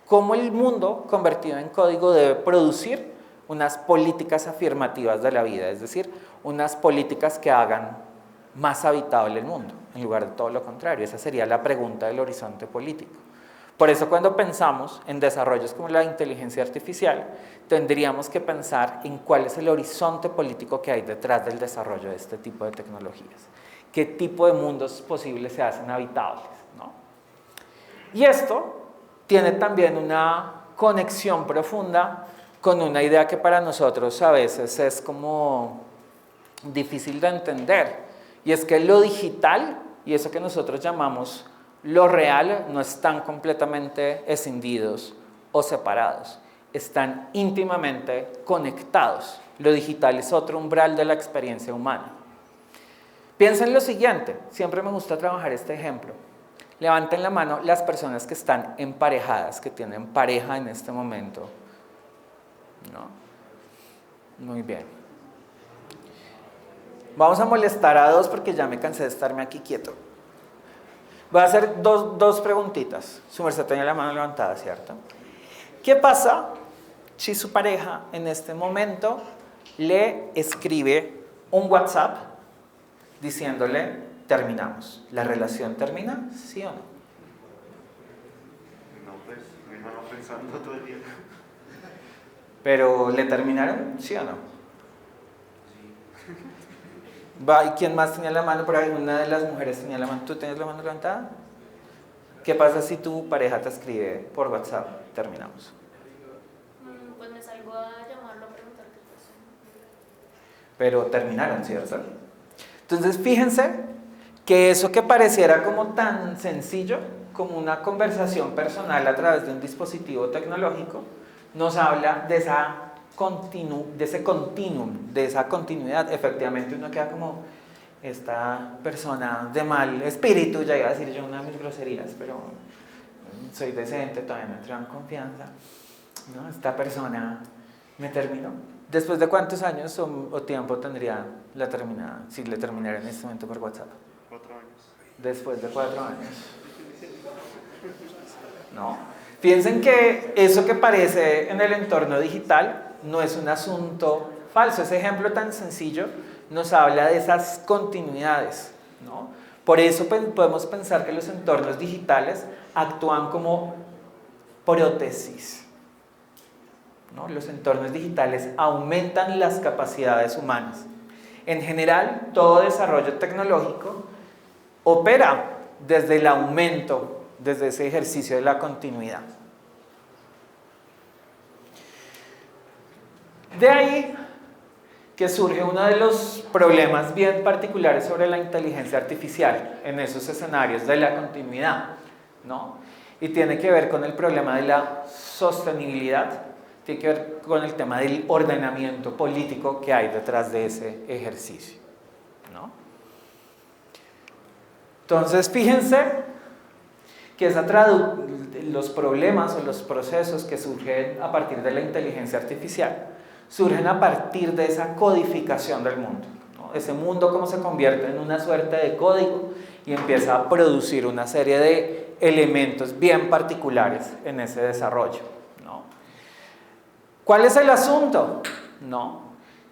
cómo el mundo convertido en código debe producir unas políticas afirmativas de la vida, es decir, unas políticas que hagan más habitable el mundo, en lugar de todo lo contrario. Esa sería la pregunta del horizonte político. Por eso cuando pensamos en desarrollos como la inteligencia artificial, tendríamos que pensar en cuál es el horizonte político que hay detrás del desarrollo de este tipo de tecnologías. ¿Qué tipo de mundos posibles se hacen habitables, ¿no? Y esto tiene también una conexión profunda con una idea que para nosotros a veces es como difícil de entender, y es que lo digital y eso que nosotros llamamos lo real no están completamente escindidos o separados, están íntimamente conectados. Lo digital es otro umbral de la experiencia humana. Piensen lo siguiente, siempre me gusta trabajar este ejemplo. Levanten la mano las personas que están emparejadas, que tienen pareja en este momento, ¿no? Muy bien. Vamos a molestar a dos porque ya me cansé de estarme aquí quieto. Voy a hacer dos preguntitas. Su merced tenía la mano levantada, ¿cierto? ¿Qué pasa si su pareja en este momento le escribe un WhatsApp diciéndole terminamos? ¿La relación termina? ¿Sí o no? No, pues, me estaba pensando todo el día. ¿Pero le terminaron? ¿Sí o no? Va, ¿y quién más tenía la mano? Por ahí una de las mujeres tenía la mano. ¿Tú tenías la mano levantada? ¿Qué pasa si tu pareja te escribe por WhatsApp? Terminamos. Pues me salgo a llamarlo a preguntar qué pasó. Pero terminaron, ¿cierto? Entonces fíjense que eso que pareciera como tan sencillo, como una conversación personal a través de un dispositivo tecnológico, nos habla de ese continuum, de esa continuidad. Efectivamente uno queda como, esta persona de mal espíritu, ya iba a decir yo una de mis groserías, pero soy decente, todavía no entro en confianza, ¿no? Esta persona me terminó. ¿Después de cuántos años o tiempo tendría la terminada, si le terminara en este momento por WhatsApp? 4 años. Después de 4 años. ¿No? Piensen que eso que parece en el entorno digital no es un asunto falso. Ese ejemplo tan sencillo nos habla de esas continuidades, ¿no? Por eso podemos pensar que los entornos digitales actúan como prótesis, ¿no? Los entornos digitales aumentan las capacidades humanas. En general, todo desarrollo tecnológico opera desde el aumento, desde ese ejercicio de la continuidad. De ahí que surge uno de los problemas bien particulares sobre la inteligencia artificial en esos escenarios de la continuidad, ¿no? Y tiene que ver con el problema de la sostenibilidad, tiene que ver con el tema del ordenamiento político que hay detrás de ese ejercicio, ¿no? Entonces, fíjense que los problemas o los procesos que surgen a partir de la inteligencia artificial surgen a partir de esa codificación del mundo, ¿no? Ese mundo como se convierte en una suerte de código y empieza a producir una serie de elementos bien particulares en ese desarrollo, ¿no? ¿Cuál es el asunto? ¿No?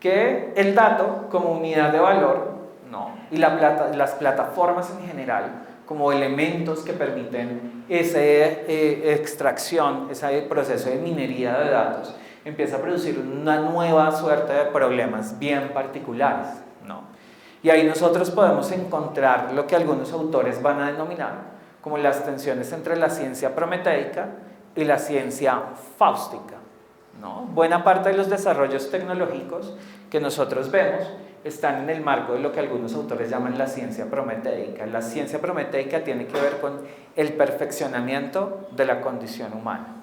Que el dato como unidad de valor, ¿no? Y las plataformas en general como elementos que permiten esa extracción, ese proceso de minería de datos, empieza a producir una nueva suerte de problemas bien particulares, ¿no? Y ahí nosotros podemos encontrar lo que algunos autores van a denominar como las tensiones entre la ciencia prometeica y la ciencia fáustica, ¿no? Buena parte de los desarrollos tecnológicos que nosotros vemos están en el marco de lo que algunos autores llaman la ciencia prometeica. La ciencia prometeica tiene que ver con el perfeccionamiento de la condición humana,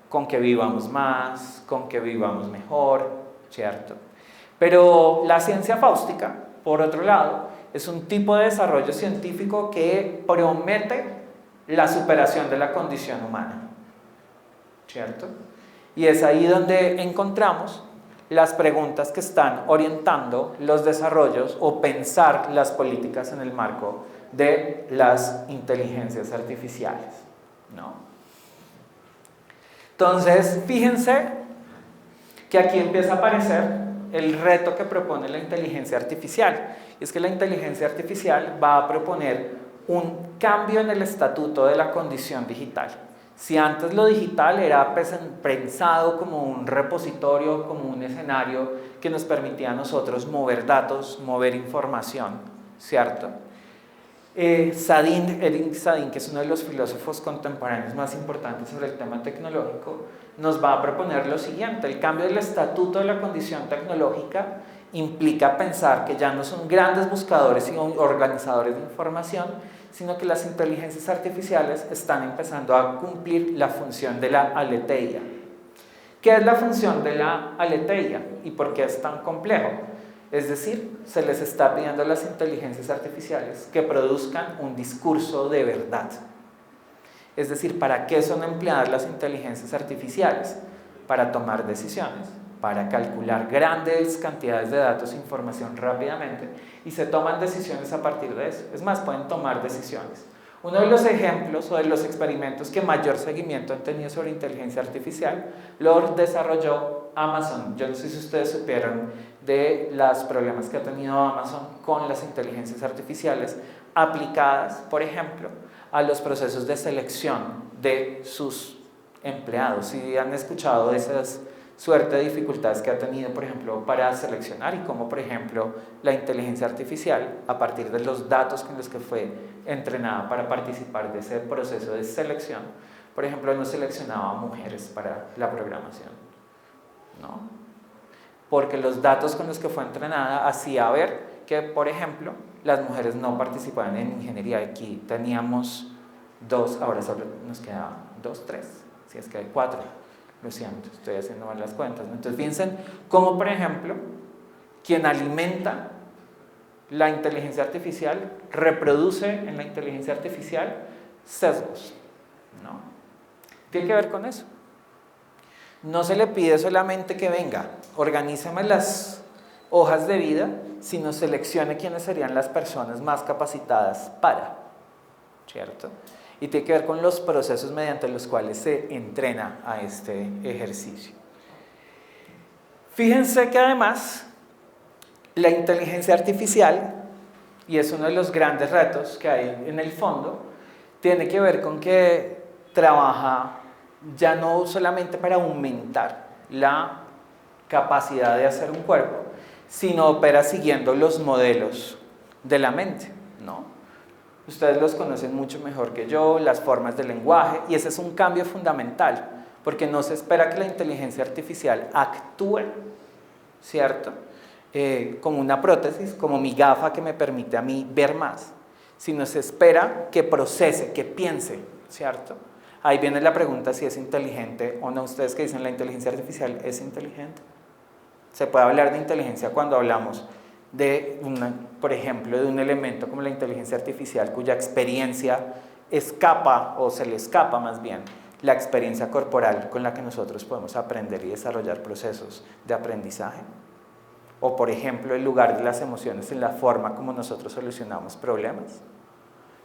con que vivamos más, con que vivamos mejor, ¿cierto? Pero la ciencia fáustica, por otro lado, es un tipo de desarrollo científico que promete la superación de la condición humana, ¿cierto? Y es ahí donde encontramos las preguntas que están orientando los desarrollos o pensar las políticas en el marco de las inteligencias artificiales, ¿no? Entonces, fíjense que aquí empieza a aparecer el reto que propone la inteligencia artificial. Es que la inteligencia artificial va a proponer un cambio en el estatuto de la condición digital. Si antes lo digital era pensado como un repositorio, como un escenario que nos permitía a nosotros mover datos, mover información, ¿cierto? Eric Sadin, que es uno de los filósofos contemporáneos más importantes sobre el tema tecnológico, nos va a proponer lo siguiente: el cambio del estatuto de la condición tecnológica implica pensar que ya no son grandes buscadores y organizadores de información, sino que las inteligencias artificiales están empezando a cumplir la función de la aletheia. ¿Qué es la función de la aletheia y por qué es tan complejo? Es decir, se les está pidiendo a las inteligencias artificiales que produzcan un discurso de verdad. Es decir, ¿para qué son empleadas las inteligencias artificiales? Para tomar decisiones, para calcular grandes cantidades de datos e información rápidamente y se toman decisiones a partir de eso. Es más, pueden tomar decisiones. Uno de los ejemplos o de los experimentos que mayor seguimiento han tenido sobre inteligencia artificial lo desarrolló Amazon. Yo no sé si ustedes supieron de los problemas que ha tenido Amazon con las inteligencias artificiales aplicadas, por ejemplo, a los procesos de selección de sus empleados. Si han escuchado de esas suerte de dificultades que ha tenido, por ejemplo, para seleccionar y cómo, por ejemplo, la inteligencia artificial, a partir de los datos con los que fue entrenada para participar de ese proceso de selección, por ejemplo, no seleccionaba a mujeres para la programación, ¿no? Porque los datos con los que fue entrenada hacía ver que, por ejemplo, las mujeres no participaban en ingeniería. Aquí teníamos 2, ahora solo nos queda 2, 3, si es que hay 4. Lo siento, estoy haciendo mal las cuentas. Entonces piensen cómo, por ejemplo, quien alimenta la inteligencia artificial reproduce en la inteligencia artificial sesgos, ¿no? Tiene que ver con eso. No se le pide solamente que venga, organíceme las hojas de vida, sino seleccione quiénes serían las personas más capacitadas para, ¿cierto? Y tiene que ver con los procesos mediante los cuales se entrena a este ejercicio. Fíjense que además la inteligencia artificial, y es uno de los grandes retos que hay en el fondo, tiene que ver con que trabaja ya no solamente para aumentar la capacidad de hacer un cuerpo, sino opera siguiendo los modelos de la mente, ¿no? Ustedes los conocen mucho mejor que yo, las formas del lenguaje, y ese es un cambio fundamental, porque no se espera que la inteligencia artificial actúe, ¿cierto? Como una prótesis, como mi gafa que me permite a mí ver más, sino se espera que procese, que piense, ¿cierto? Ahí viene la pregunta si es inteligente o no. Ustedes que dicen, ¿la inteligencia artificial es inteligente? Se puede hablar de inteligencia cuando hablamos de, por ejemplo, de un elemento como la inteligencia artificial cuya experiencia escapa, o se le escapa más bien, la experiencia corporal con la que nosotros podemos aprender y desarrollar procesos de aprendizaje. O, por ejemplo, el lugar de las emociones en la forma como nosotros solucionamos problemas.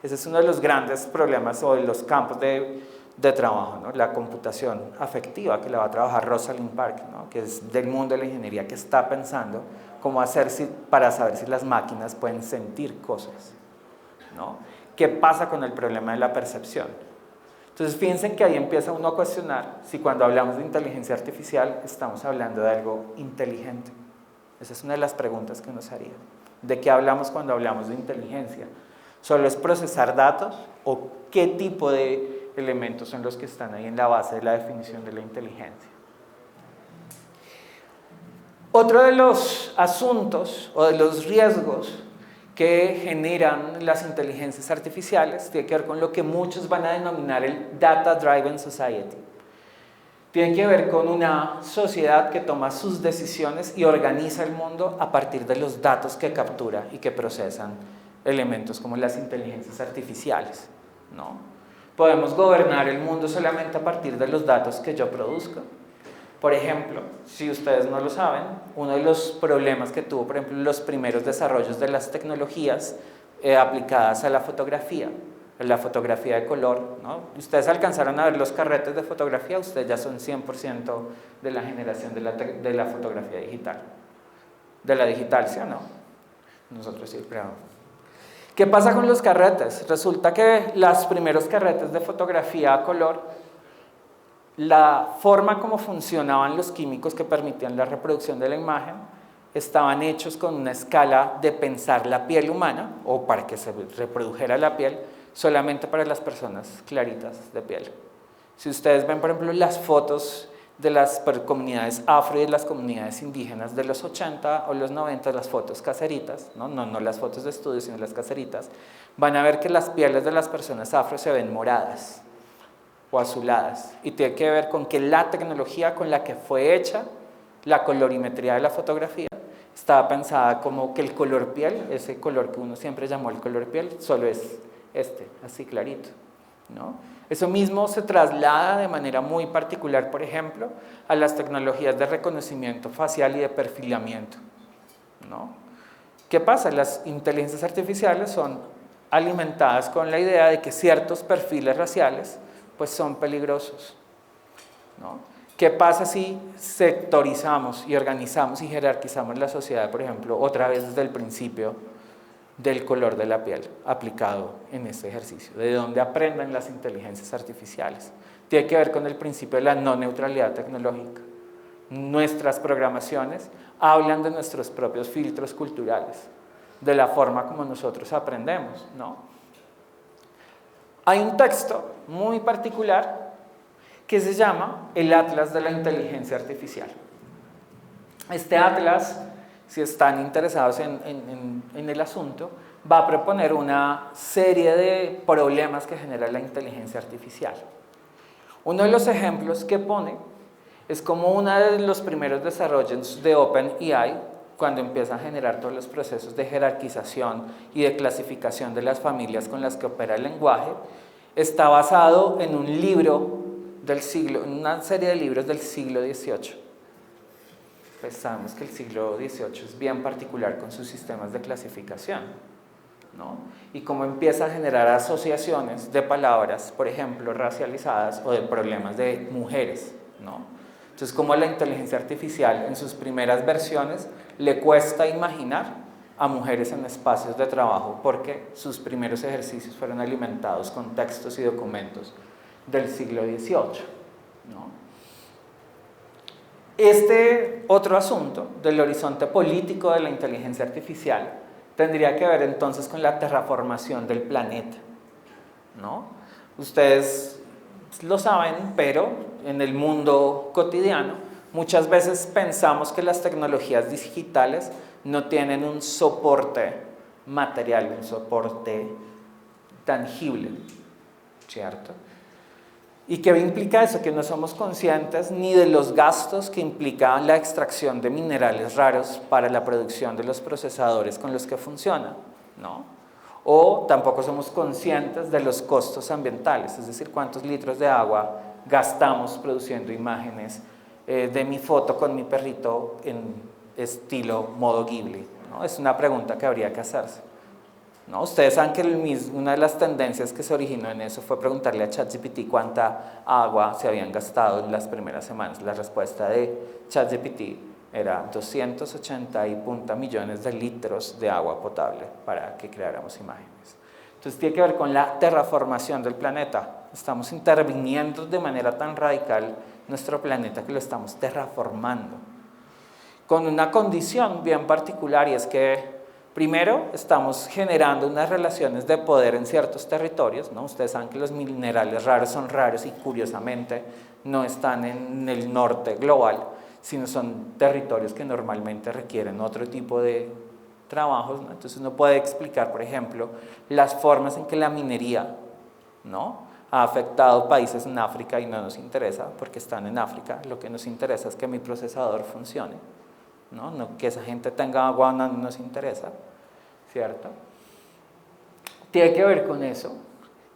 Ese es uno de los grandes problemas o de los campos de trabajo, ¿no? La computación afectiva, que la va a trabajar Rosalind Park, ¿no? Que es del mundo de la ingeniería, que está pensando cómo hacer para saber si las máquinas pueden sentir cosas, ¿no? ¿Qué pasa con el problema de la percepción? Entonces fíjense que ahí empieza uno a cuestionar si cuando hablamos de inteligencia artificial estamos hablando de algo inteligente. Esa es una de las preguntas que nos haría. ¿De qué hablamos cuando hablamos de inteligencia? ¿Solo es procesar datos o qué tipo de elementos son los que están ahí en la base de la definición de la inteligencia? Otro de los asuntos o de los riesgos que generan las inteligencias artificiales tiene que ver con lo que muchos van a denominar el Data Driven Society. Tiene que ver con una sociedad que toma sus decisiones y organiza el mundo a partir de los datos que captura y que procesan elementos como las inteligencias artificiales, ¿no? Podemos gobernar el mundo solamente a partir de los datos que yo produzco. Por ejemplo, si ustedes no lo saben, uno de los problemas que tuvo, por ejemplo, los primeros desarrollos de las tecnologías aplicadas a la fotografía de color, ¿no? Ustedes alcanzaron a ver los carretes de fotografía, ustedes ya son 100% de la generación de la fotografía digital. De la digital, ¿sí o no? Nosotros sí, pero... ¿Qué pasa con los carretes? Resulta que los primeros carretes de fotografía a color, la forma como funcionaban los químicos que permitían la reproducción de la imagen, estaban hechos con una escala de pensar la piel humana, o para que se reprodujera la piel, solamente para las personas claritas de piel. Si ustedes ven, por ejemplo, las fotos de las comunidades afro y de las comunidades indígenas de los 80 o los 90, las fotos caseritas, no las fotos de estudio, sino las caseritas, van a ver que las pieles de las personas afro se ven moradas o azuladas, y tiene que ver con que la tecnología con la que fue hecha la colorimetría de la fotografía estaba pensada como que el color piel, ese color que uno siempre llamó el color piel, solo es así clarito, ¿no? Eso mismo se traslada de manera muy particular, por ejemplo, a las tecnologías de reconocimiento facial y de perfilamiento, ¿no? ¿Qué pasa? Las inteligencias artificiales son alimentadas con la idea de que ciertos perfiles raciales pues, son peligrosos, ¿no? ¿Qué pasa si sectorizamos y organizamos y jerarquizamos la sociedad, por ejemplo, otra vez desde el principio del color de la piel aplicado en este ejercicio? ¿De dónde aprenden las inteligencias artificiales? Tiene que ver con el principio de la no neutralidad tecnológica. Nuestras programaciones hablan de nuestros propios filtros culturales, de la forma como nosotros aprendemos, ¿no? Hay un texto muy particular que se llama el Atlas de la Inteligencia Artificial. Este atlas, si están interesados en el asunto, va a proponer una serie de problemas que genera la inteligencia artificial. Uno de los ejemplos que pone es como uno de los primeros desarrollos de OpenAI, cuando empieza a generar todos los procesos de jerarquización y de clasificación de las familias con las que opera el lenguaje, está basado en un libro del siglo, en una serie de libros del siglo XVIII. Pues sabemos que el siglo XVIII es bien particular con sus sistemas de clasificación, ¿no? Y cómo empieza a generar asociaciones de palabras, por ejemplo, racializadas o de problemas de mujeres, ¿no? Entonces, cómo a la inteligencia artificial en sus primeras versiones le cuesta imaginar a mujeres en espacios de trabajo porque sus primeros ejercicios fueron alimentados con textos y documentos del siglo XVIII, ¿no? Este otro asunto del horizonte político de la inteligencia artificial tendría que ver entonces con la terraformación del planeta, ¿no? Ustedes lo saben, pero en el mundo cotidiano muchas veces pensamos que las tecnologías digitales no tienen un soporte material, un soporte tangible, ¿cierto? ¿Y qué implica eso? Que no somos conscientes ni de los gastos que implica la extracción de minerales raros para la producción de los procesadores con los que funciona, ¿no? O tampoco somos conscientes de los costos ambientales, es decir, cuántos litros de agua gastamos produciendo imágenes de mi foto con mi perrito en estilo modo Ghibli, ¿no? Es una pregunta que habría que hacerse, ¿no? Ustedes saben que una de las tendencias que se originó en eso fue preguntarle a ChatGPT cuánta agua se habían gastado en las primeras semanas. La respuesta de ChatGPT era 280 y punta millones de litros de agua potable para que creáramos imágenes. Entonces tiene que ver con la terraformación del planeta. Estamos interviniendo de manera tan radical nuestro planeta que lo estamos terraformando, con una condición bien particular, y es que primero, estamos generando unas relaciones de poder en ciertos territorios, ¿no? Ustedes saben que los minerales raros son raros y curiosamente no están en el norte global, sino son territorios que normalmente requieren otro tipo de trabajos, ¿no? Entonces uno puede explicar, por ejemplo, las formas en que la minería, ¿no?, ha afectado países en África y no nos interesa porque están en África. Lo que nos interesa es que mi procesador funcione, ¿no? No que esa gente tenga agua no nos interesa, ¿cierto? Tiene que ver con eso,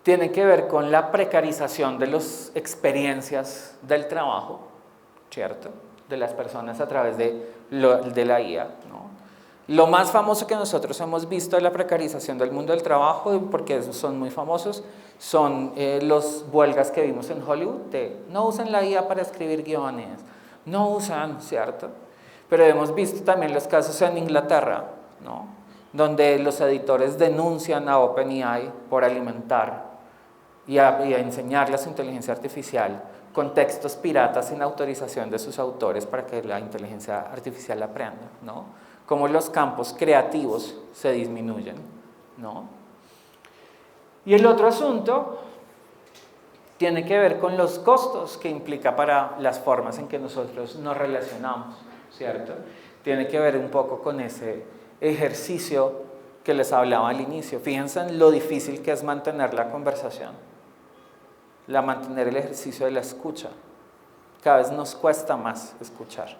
tiene que ver con la precarización de las experiencias del trabajo, ¿cierto? De las personas a través de la IA, ¿no? Lo más famoso que nosotros hemos visto de la precarización del mundo del trabajo, porque esos son muy famosos, son los huelgas que vimos en Hollywood, de no usen la IA para escribir guiones, no usan, ¿cierto? Pero hemos visto también los casos en Inglaterra, ¿no?, donde los editores denuncian a OpenAI por alimentar y a enseñarle a su inteligencia artificial con textos piratas sin autorización de sus autores para que la inteligencia artificial aprenda, ¿no? Cómo los campos creativos se disminuyen, ¿no? Y el otro asunto tiene que ver con los costos que implica para las formas en que nosotros nos relacionamos, ¿cierto? Tiene que ver un poco con ese ejercicio que les hablaba al inicio. Fíjense en lo difícil que es mantener la conversación, mantener el ejercicio de la escucha. Cada vez nos cuesta más escuchar,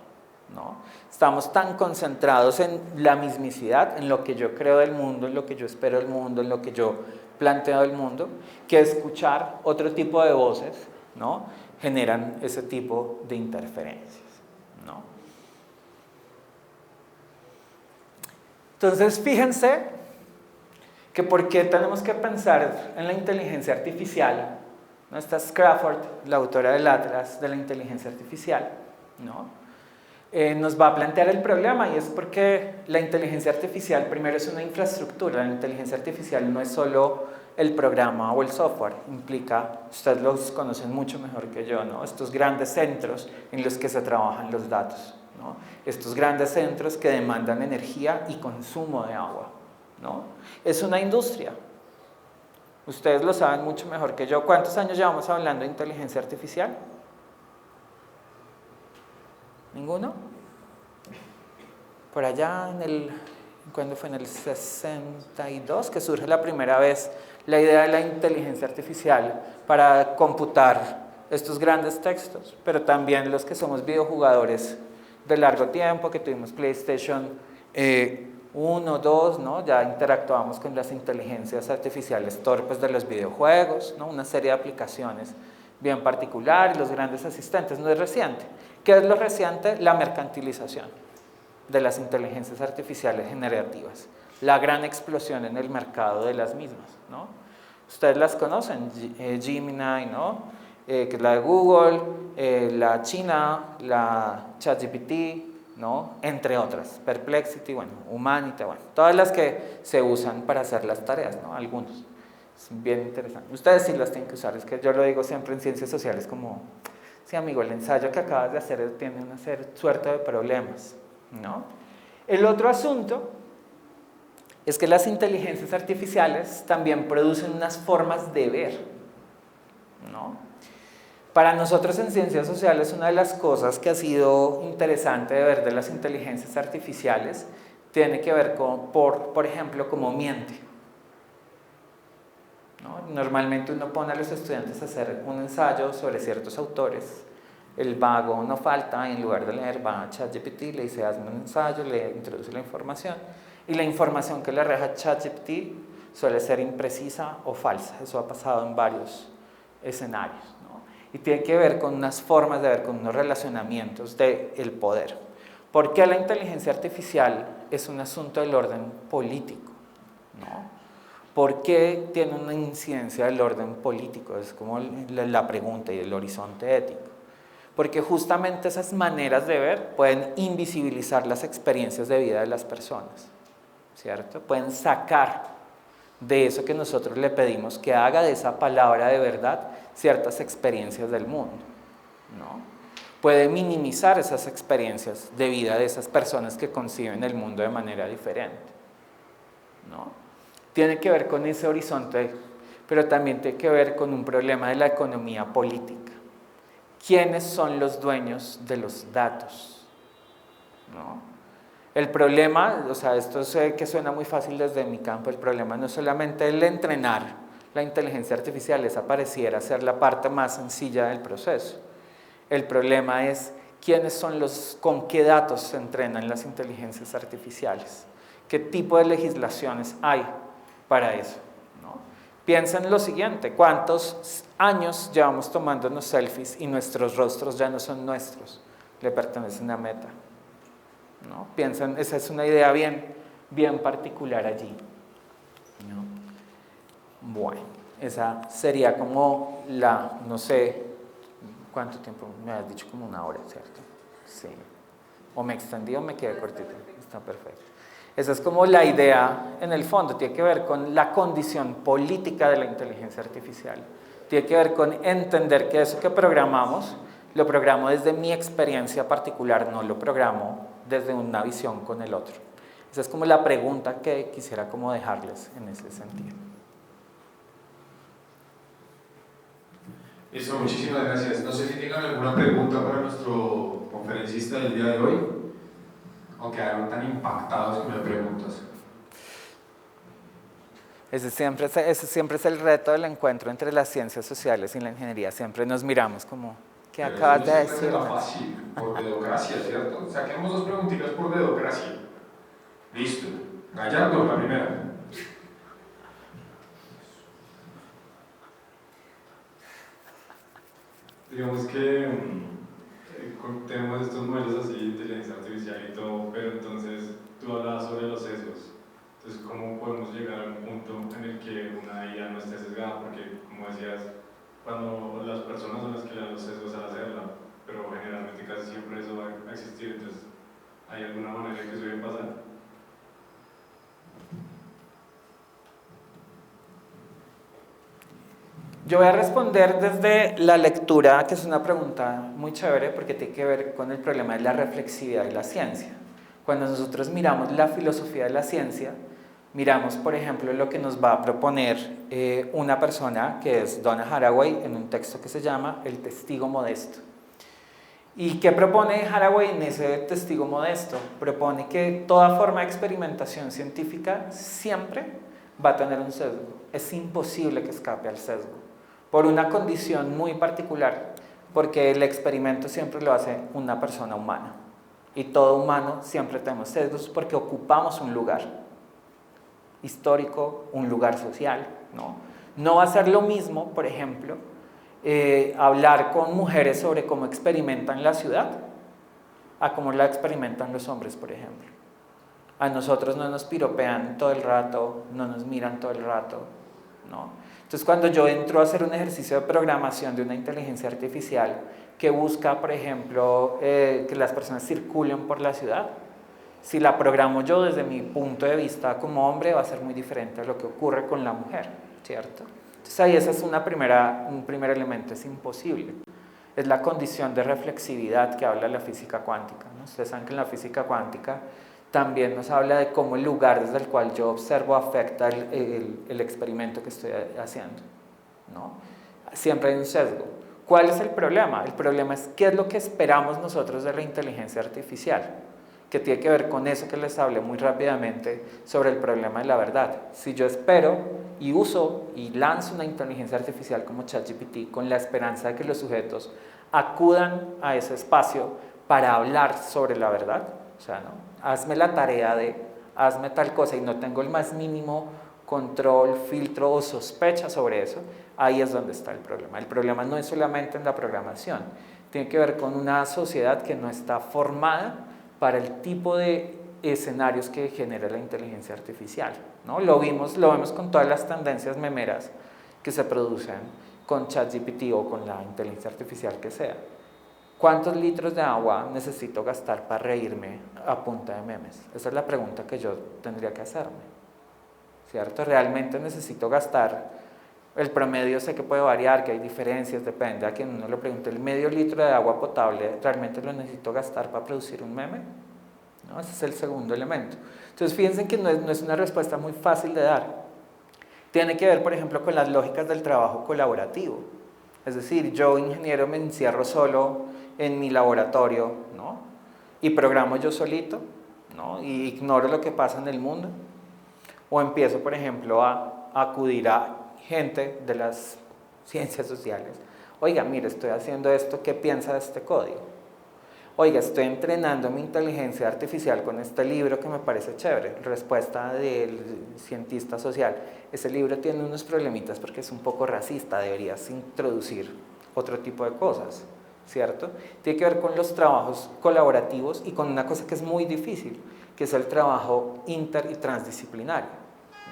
¿no? Estamos tan concentrados en la mismicidad, en lo que yo creo del mundo, en lo que yo espero del mundo, en lo que yo planteo del mundo, que escuchar otro tipo de voces, ¿no? Generan ese tipo de interferencias, ¿no? Entonces, fíjense que por qué tenemos que pensar en la inteligencia artificial, ¿no? Esta es Crawford, la autora del Atlas de la inteligencia artificial, ¿no? Nos va a plantear el problema, y es porque la inteligencia artificial primero es una infraestructura. La inteligencia artificial no es solo el programa o el software, implica, ustedes los conocen mucho mejor que yo, ¿no? Estos grandes centros en los que se trabajan los datos, ¿no? Estos grandes centros que demandan energía y consumo de agua, ¿no? Es una industria. Ustedes lo saben mucho mejor que yo. ¿Cuántos años llevamos hablando de inteligencia artificial? ¿Ninguno? Por allá ¿cuándo fue? En el 62 que surge la primera vez la idea de la inteligencia artificial para computar estos grandes textos, pero también los que somos videojugadores de largo tiempo, que tuvimos PlayStation 1, 2, ¿no? Ya interactuamos con las inteligencias artificiales torpes de los videojuegos, ¿no? Una serie de aplicaciones bien particulares, los grandes asistentes. No es reciente. ¿Qué es lo reciente? La mercantilización de las inteligencias artificiales generativas, la gran explosión en el mercado de las mismas, ¿no? Ustedes las conocen, Gemini, ¿no? Que es la de Google, la China, la ChatGPT, ¿no? Entre otras, Perplexity, bueno, Humanity, bueno, todas las que se usan para hacer las tareas, ¿no? Algunos. Es bien interesante. Ustedes sí las tienen que usar, es que yo lo digo siempre en ciencias sociales como, sí amigo, el ensayo que acabas de hacer tiene una suerte de problemas, ¿no? El otro asunto es que las inteligencias artificiales también producen unas formas de ver, ¿no? Para nosotros en ciencias sociales una de las cosas que ha sido interesante de ver de las inteligencias artificiales tiene que ver con, por ejemplo, cómo miente, ¿no? Normalmente uno pone a los estudiantes a hacer un ensayo sobre ciertos autores. El vago no falta, en lugar de leer va a ChatGPT, le dice hazme un ensayo, le introduce la información, y la información que le arroja ChatGPT suele ser imprecisa o falsa. Eso ha pasado en varios escenarios, ¿no? Y tiene que ver con unas formas de ver, con unos relacionamientos del poder. ¿Por qué la inteligencia artificial es un asunto del orden político, ¿no? ¿Por qué tiene una incidencia del orden político? Es como la pregunta y el horizonte ético. Porque justamente esas maneras de ver pueden invisibilizar las experiencias de vida de las personas, ¿cierto? Pueden sacar de eso que nosotros le pedimos que haga, de esa palabra de verdad, ciertas experiencias del mundo, ¿no? Puede minimizar esas experiencias de vida de esas personas que conciben el mundo de manera diferente, ¿no? Tiene que ver con ese horizonte, pero también tiene que ver con un problema de la economía política. ¿Quiénes son los dueños de los datos? ¿No? El problema, o sea, esto sé que suena muy fácil desde mi campo, el problema no es solamente el entrenar la inteligencia artificial, esa pareciera ser la parte más sencilla del proceso. El problema es quiénes son con qué datos se entrenan las inteligencias artificiales, qué tipo de legislaciones hay para eso, ¿no? Piensen lo siguiente, ¿cuántos años llevamos tomándonos selfies y nuestros rostros ya no son nuestros, le pertenecen a Meta, ¿no? Piensen, esa es una idea bien particular allí, ¿no? Bueno, esa sería como no sé, ¿cuánto tiempo? Me has dicho como una hora, ¿cierto? Sí. O me extendí o me quedé cortito, está perfecto. Esa es como la idea en el fondo, tiene que ver con la condición política de la inteligencia artificial. Tiene que ver con entender que eso que programamos, lo programo desde mi experiencia particular, no lo programo desde una visión con el otro. Esa es como la pregunta que quisiera como dejarles en ese sentido. Listo, muchísimas gracias. No sé si tengan alguna pregunta para nuestro conferencista del día de hoy, o quedaron tan impactados con las preguntas. Ese siempre es el reto del encuentro entre las ciencias sociales y la ingeniería. Siempre nos miramos como, ¿Qué Pero acabas de eso no siempre decir? será fácil, por dedocracia, ¿cierto? Saquemos dos preguntitas por dedocracia. Listo. Gallardo, la primera. Digamos que tenemos estos modelos así de inteligencia artificial y todo, pero entonces tú hablabas sobre los sesgos. Entonces, ¿cómo podemos llegar a un punto en el que una IA no esté sesgada? Porque, como decías, cuando las personas son las que le dan los sesgos al hacerla, pero generalmente casi siempre eso va a existir, entonces, ¿hay alguna manera que eso debe pasar? Yo voy a responder desde la lectura, que es una pregunta muy chévere porque tiene que ver con el problema de la reflexividad de la ciencia. Cuando nosotros miramos la filosofía de la ciencia, miramos, por ejemplo, lo que nos va a proponer una persona que es Donna Haraway en un texto que se llama El testigo modesto. ¿Y qué propone Haraway en ese testigo modesto? Propone que toda forma de experimentación científica siempre va a tener un sesgo. Es imposible que escape al sesgo, por una condición muy particular, porque el experimento siempre lo hace una persona humana. Y todo humano siempre tenemos sesgos porque ocupamos un lugar histórico, un lugar social, ¿no? No va a ser lo mismo, por ejemplo, hablar con mujeres sobre cómo experimentan la ciudad a cómo la experimentan los hombres, por ejemplo. A nosotros no nos piropean todo el rato, no nos miran todo el rato, ¿no? Entonces, cuando yo entro a hacer un ejercicio de programación de una inteligencia artificial que busca, por ejemplo, que las personas circulen por la ciudad, si la programo yo desde mi punto de vista como hombre, va a ser muy diferente a lo que ocurre con la mujer, ¿cierto? Entonces, ahí ese es un primer elemento, es imposible. Es la condición de reflexividad que habla la física cuántica, ¿no? Ustedes saben que en la física cuántica también nos habla de cómo el lugar desde el cual yo observo afecta el experimento que estoy haciendo, ¿no? Siempre hay un sesgo. ¿Cuál es el problema? El problema es qué es lo que esperamos nosotros de la inteligencia artificial, que tiene que ver con eso que les hablé muy rápidamente sobre el problema de la verdad. Si yo espero y uso y lanzo una inteligencia artificial como ChatGPT con la esperanza de que los sujetos acudan a ese espacio para hablar sobre la verdad, o sea, ¿no? Hazme la tarea de, hazme tal cosa y no tengo el más mínimo control, filtro o sospecha sobre eso, ahí es donde está el problema. El problema no es solamente en la programación, tiene que ver con una sociedad que no está formada para el tipo de escenarios que genera la inteligencia artificial, ¿no? Lo vemos con todas las tendencias memeras que se producen con ChatGPT o con la inteligencia artificial que sea. ¿Cuántos litros de agua necesito gastar para reírme a punta de memes? Esa es la pregunta que yo tendría que hacerme, ¿cierto? ¿Realmente necesito gastar? El promedio sé que puede variar, que hay diferencias, depende a quien uno le pregunte. ¿El medio litro de agua potable realmente lo necesito gastar para producir un meme? ¿No? Ese es el segundo elemento. Entonces, fíjense que no es una respuesta muy fácil de dar. Tiene que ver, por ejemplo, con las lógicas del trabajo colaborativo. Es decir, yo, ingeniero, me encierro solo en mi laboratorio, ¿no? Y programo yo solito, ¿no? Y ignoro lo que pasa en el mundo. O empiezo, por ejemplo, a acudir a gente de las ciencias sociales. Oiga, mire, estoy haciendo esto, ¿qué piensa de este código? Oiga, estoy entrenando mi inteligencia artificial con este libro que me parece chévere. Respuesta del cientista social. Ese libro tiene unos problemitas porque es un poco racista, deberías introducir otro tipo de cosas, ¿cierto? Tiene que ver con los trabajos colaborativos y con una cosa que es muy difícil, que es el trabajo inter y transdisciplinario,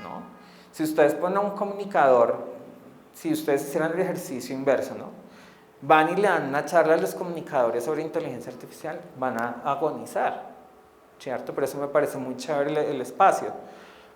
¿no? Si ustedes ponen a un comunicador, si ustedes hicieran el ejercicio inverso, ¿no? Van y le dan una charla a los comunicadores sobre inteligencia artificial, van a agonizar, ¿cierto? Por eso me parece muy chévere el espacio,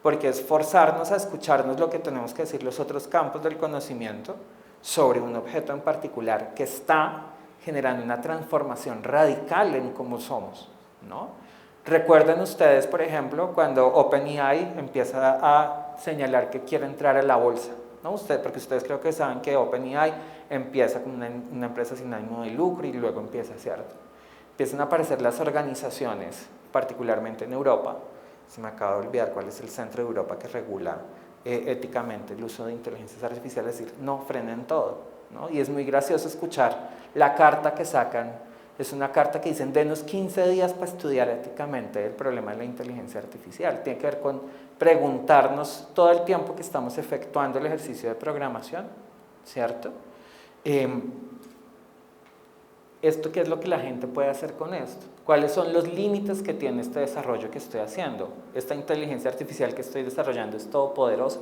porque es forzarnos a escucharnos lo que tenemos que decir los otros campos del conocimiento sobre un objeto en particular que está generando una transformación radical en cómo somos, ¿no? Recuerden ustedes, por ejemplo, cuando OpenAI empieza a señalar que quiere entrar a la bolsa, ¿no? Porque ustedes creo que saben que OpenAI empieza como una empresa sin ánimo de lucro y luego empieza, ¿cierto? Empiezan a aparecer las organizaciones, particularmente en Europa. Se me acaba de olvidar cuál es el centro de Europa que regula éticamente el uso de inteligencias artificiales, es decir, no, frenen todo, ¿no? Y es muy gracioso escuchar la carta que sacan es una carta que dicen, denos 15 días para estudiar éticamente el problema de la inteligencia artificial. Tiene que ver con preguntarnos todo el tiempo que estamos efectuando el ejercicio de programación, ¿cierto? ¿Esto qué es lo que la gente puede hacer con esto? ¿Cuáles son los límites que tiene este desarrollo que estoy haciendo? ¿Esta inteligencia artificial que estoy desarrollando es todopoderosa?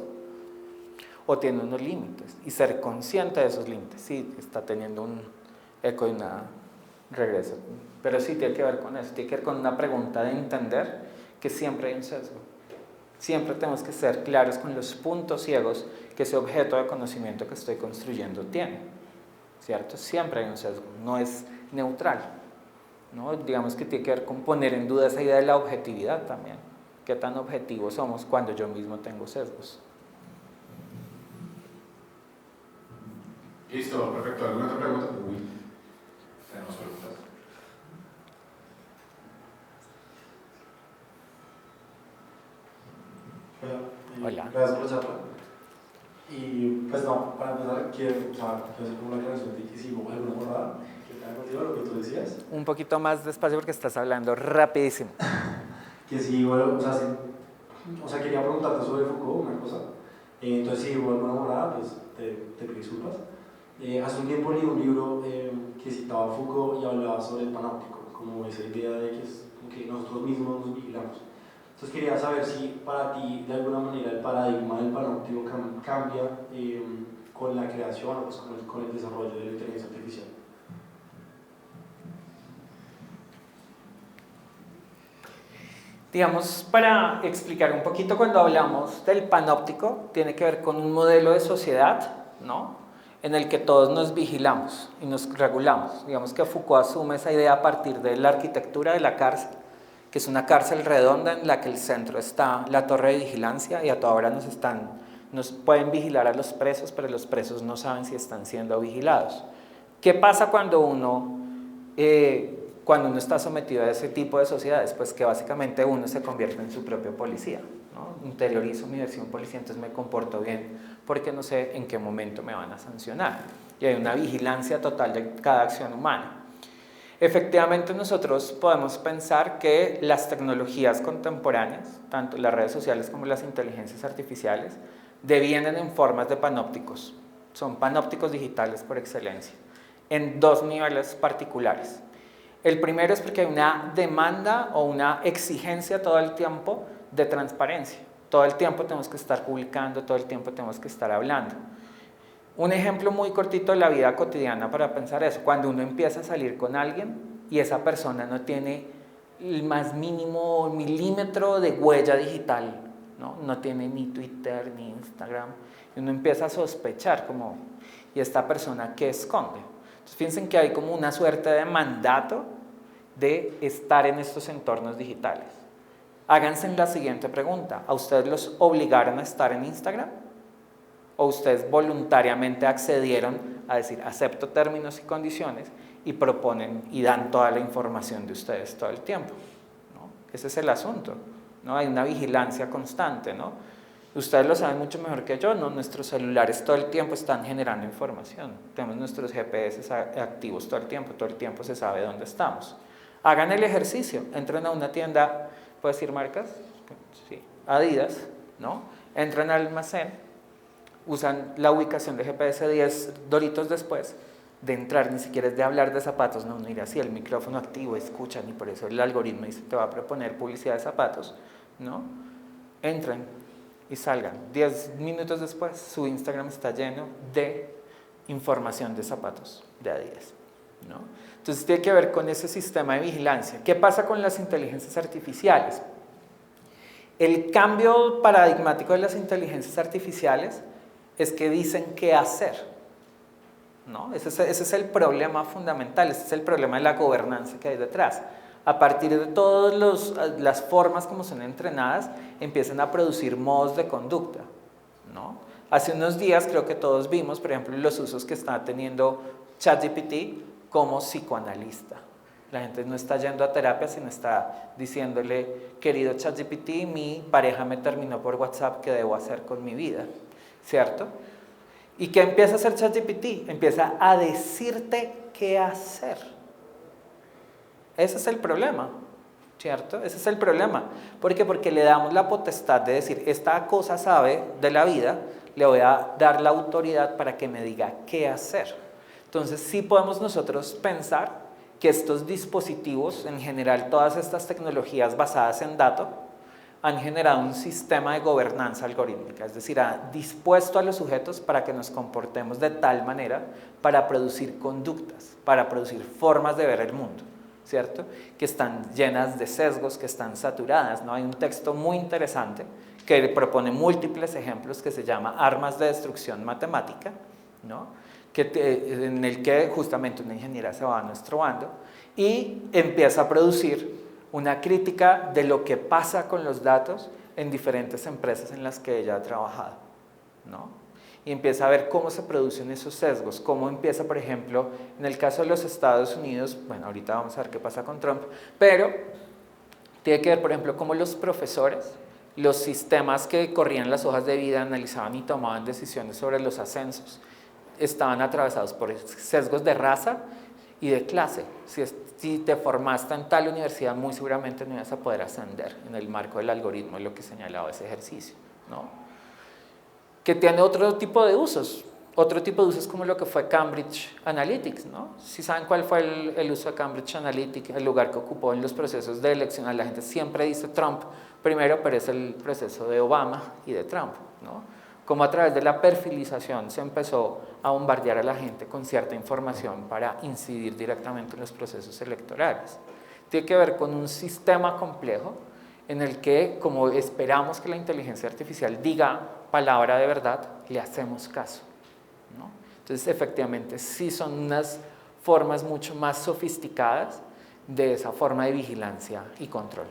¿O tiene unos límites? Y ser consciente de esos límites. Sí, está teniendo un eco y una regreso. Pero sí tiene que ver con eso, tiene que ver con una pregunta de entender que siempre hay un sesgo. Siempre tenemos que ser claros con los puntos ciegos que ese objeto de conocimiento que estoy construyendo tiene, ¿cierto? Siempre hay un sesgo, no es neutral, ¿no? Digamos que tiene que ver con poner en duda esa idea de la objetividad también. ¿Qué tan objetivos somos cuando yo mismo tengo sesgos? Listo, perfecto. ¿Alguna otra pregunta? Uy, tenemos preguntas. Hola. Gracias por la charla. Y pues no, para empezar, quiero hacer como la aclaración de que si hubo alguna morada que tenga contigo lo que tú decías. Un poquito más despacio porque estás hablando rapidísimo. Que si hubo, o sea, quería preguntarte sobre Foucault, una cosa. Entonces, si hubo alguna morada, pues te pido disculpas. Hace un tiempo leí un libro que citaba a Foucault y hablaba sobre el panóptico, como esa idea de que nosotros mismos nos vigilamos. Entonces quería saber si para ti, de alguna manera, el paradigma del panóptico cambia con la creación o pues, con el desarrollo de la inteligencia artificial. Digamos, para explicar un poquito, cuando hablamos del panóptico, tiene que ver con un modelo de sociedad, ¿no?, en el que todos nos vigilamos y nos regulamos. Digamos que Foucault asume esa idea a partir de la arquitectura de la cárcel, que es una cárcel redonda en la que el centro está la torre de vigilancia y a toda hora nos pueden vigilar a los presos, pero los presos no saben si están siendo vigilados. ¿Qué pasa cuando uno está sometido a ese tipo de sociedades? Pues que básicamente uno se convierte en su propio policía, ¿no? Interiorizo mi versión policía, entonces me comporto bien porque no sé en qué momento me van a sancionar. Y hay una vigilancia total de cada acción humana. Efectivamente, nosotros podemos pensar que las tecnologías contemporáneas, tanto las redes sociales como las inteligencias artificiales, devienen en formas de panópticos. Son panópticos digitales por excelencia, en dos niveles particulares. El primero es porque hay una demanda o una exigencia todo el tiempo de transparencia. Todo el tiempo tenemos que estar publicando, todo el tiempo tenemos que estar hablando. Un ejemplo muy cortito de la vida cotidiana para pensar eso: cuando uno empieza a salir con alguien y esa persona no tiene el más mínimo milímetro de huella digital, no tiene ni Twitter ni Instagram, y uno empieza a sospechar como, ¿y esta persona qué esconde? Entonces fíjense que hay como una suerte de mandato de estar en estos entornos digitales. Háganse la siguiente pregunta: ¿a ustedes los obligaron a estar en Instagram? ¿O ustedes voluntariamente accedieron a decir acepto términos y condiciones y proponen y dan toda la información de ustedes todo el tiempo, ¿no? Ese es el asunto, ¿no? Hay una vigilancia constante, ¿no? Ustedes lo saben mucho mejor que yo, ¿no? Nuestros celulares todo el tiempo están generando información. Tenemos nuestros GPS activos todo el tiempo se sabe dónde estamos. Hagan el ejercicio, entren a una tienda, ¿puedo decir marcas? Sí, Adidas, ¿no? Entran al almacén, usan la ubicación de GPS 10 doritos después de entrar, ni siquiera es de hablar de zapatos, no, mira, así el micrófono activo, escuchan, y por eso el algoritmo dice, te va a proponer publicidad de zapatos, ¿no? Entren y salgan. 10 minutos después, su Instagram está lleno de información de zapatos de Adidas, ¿no? Entonces tiene que ver con ese sistema de vigilancia. ¿Qué pasa con las inteligencias artificiales? El cambio paradigmático de las inteligencias artificiales es que dicen qué hacer, ¿no? Ese es el problema fundamental, ese es el problema de la gobernanza que hay detrás. A partir de todas las formas como son entrenadas, empiezan a producir modos de conducta, ¿no? Hace unos días creo que todos vimos, por ejemplo, los usos que está teniendo ChatGPT como psicoanalista. La gente no está yendo a terapia, sino está diciéndole, querido ChatGPT, mi pareja me terminó por WhatsApp, ¿qué debo hacer con mi vida? ¿Cierto? ¿Y qué empieza a hacer ChatGPT? Empieza a decirte qué hacer. Ese es el problema, ¿cierto? Ese es el problema. ¿Por qué? Porque le damos la potestad de decir, esta cosa sabe de la vida, le voy a dar la autoridad para que me diga qué hacer. Entonces sí podemos nosotros pensar que estos dispositivos, en general todas estas tecnologías basadas en datos, han generado un sistema de gobernanza algorítmica, es decir, ha dispuesto a los sujetos para que nos comportemos de tal manera para producir conductas, para producir formas de ver el mundo, ¿cierto? Que están llenas de sesgos, que están saturadas, ¿no? Hay un texto muy interesante que propone múltiples ejemplos que se llama Armas de Destrucción Matemática, ¿no? En el que justamente una ingeniera se va a nuestro bando y empieza a producir una crítica de lo que pasa con los datos en diferentes empresas en las que ella ha trabajado, ¿no? Y empieza a ver cómo se producen esos sesgos, cómo empieza, por ejemplo, en el caso de los Estados Unidos, bueno, ahorita vamos a ver qué pasa con Trump, pero tiene que ver, por ejemplo, cómo los profesores, los sistemas que corrían las hojas de vida, analizaban y tomaban decisiones sobre los ascensos, estaban atravesados por sesgos de raza y de clase. Si te formaste en tal universidad, muy seguramente no ibas a poder ascender en el marco del algoritmo, es lo que señalaba ese ejercicio, ¿no? Que tiene otro tipo de usos. Otro tipo de usos como lo que fue Cambridge Analytics, ¿no? Si saben cuál fue el uso de Cambridge Analytics, el lugar que ocupó en los procesos de elección, la gente siempre dice Trump primero, pero es el proceso de Obama y de Trump, ¿no? Como a través de la perfilización se empezó a bombardear a la gente con cierta información para incidir directamente en los procesos electorales. Tiene que ver con un sistema complejo en el que, como esperamos que la inteligencia artificial diga palabra de verdad, le hacemos caso, ¿no? Entonces, efectivamente, sí son unas formas mucho más sofisticadas de esa forma de vigilancia y control.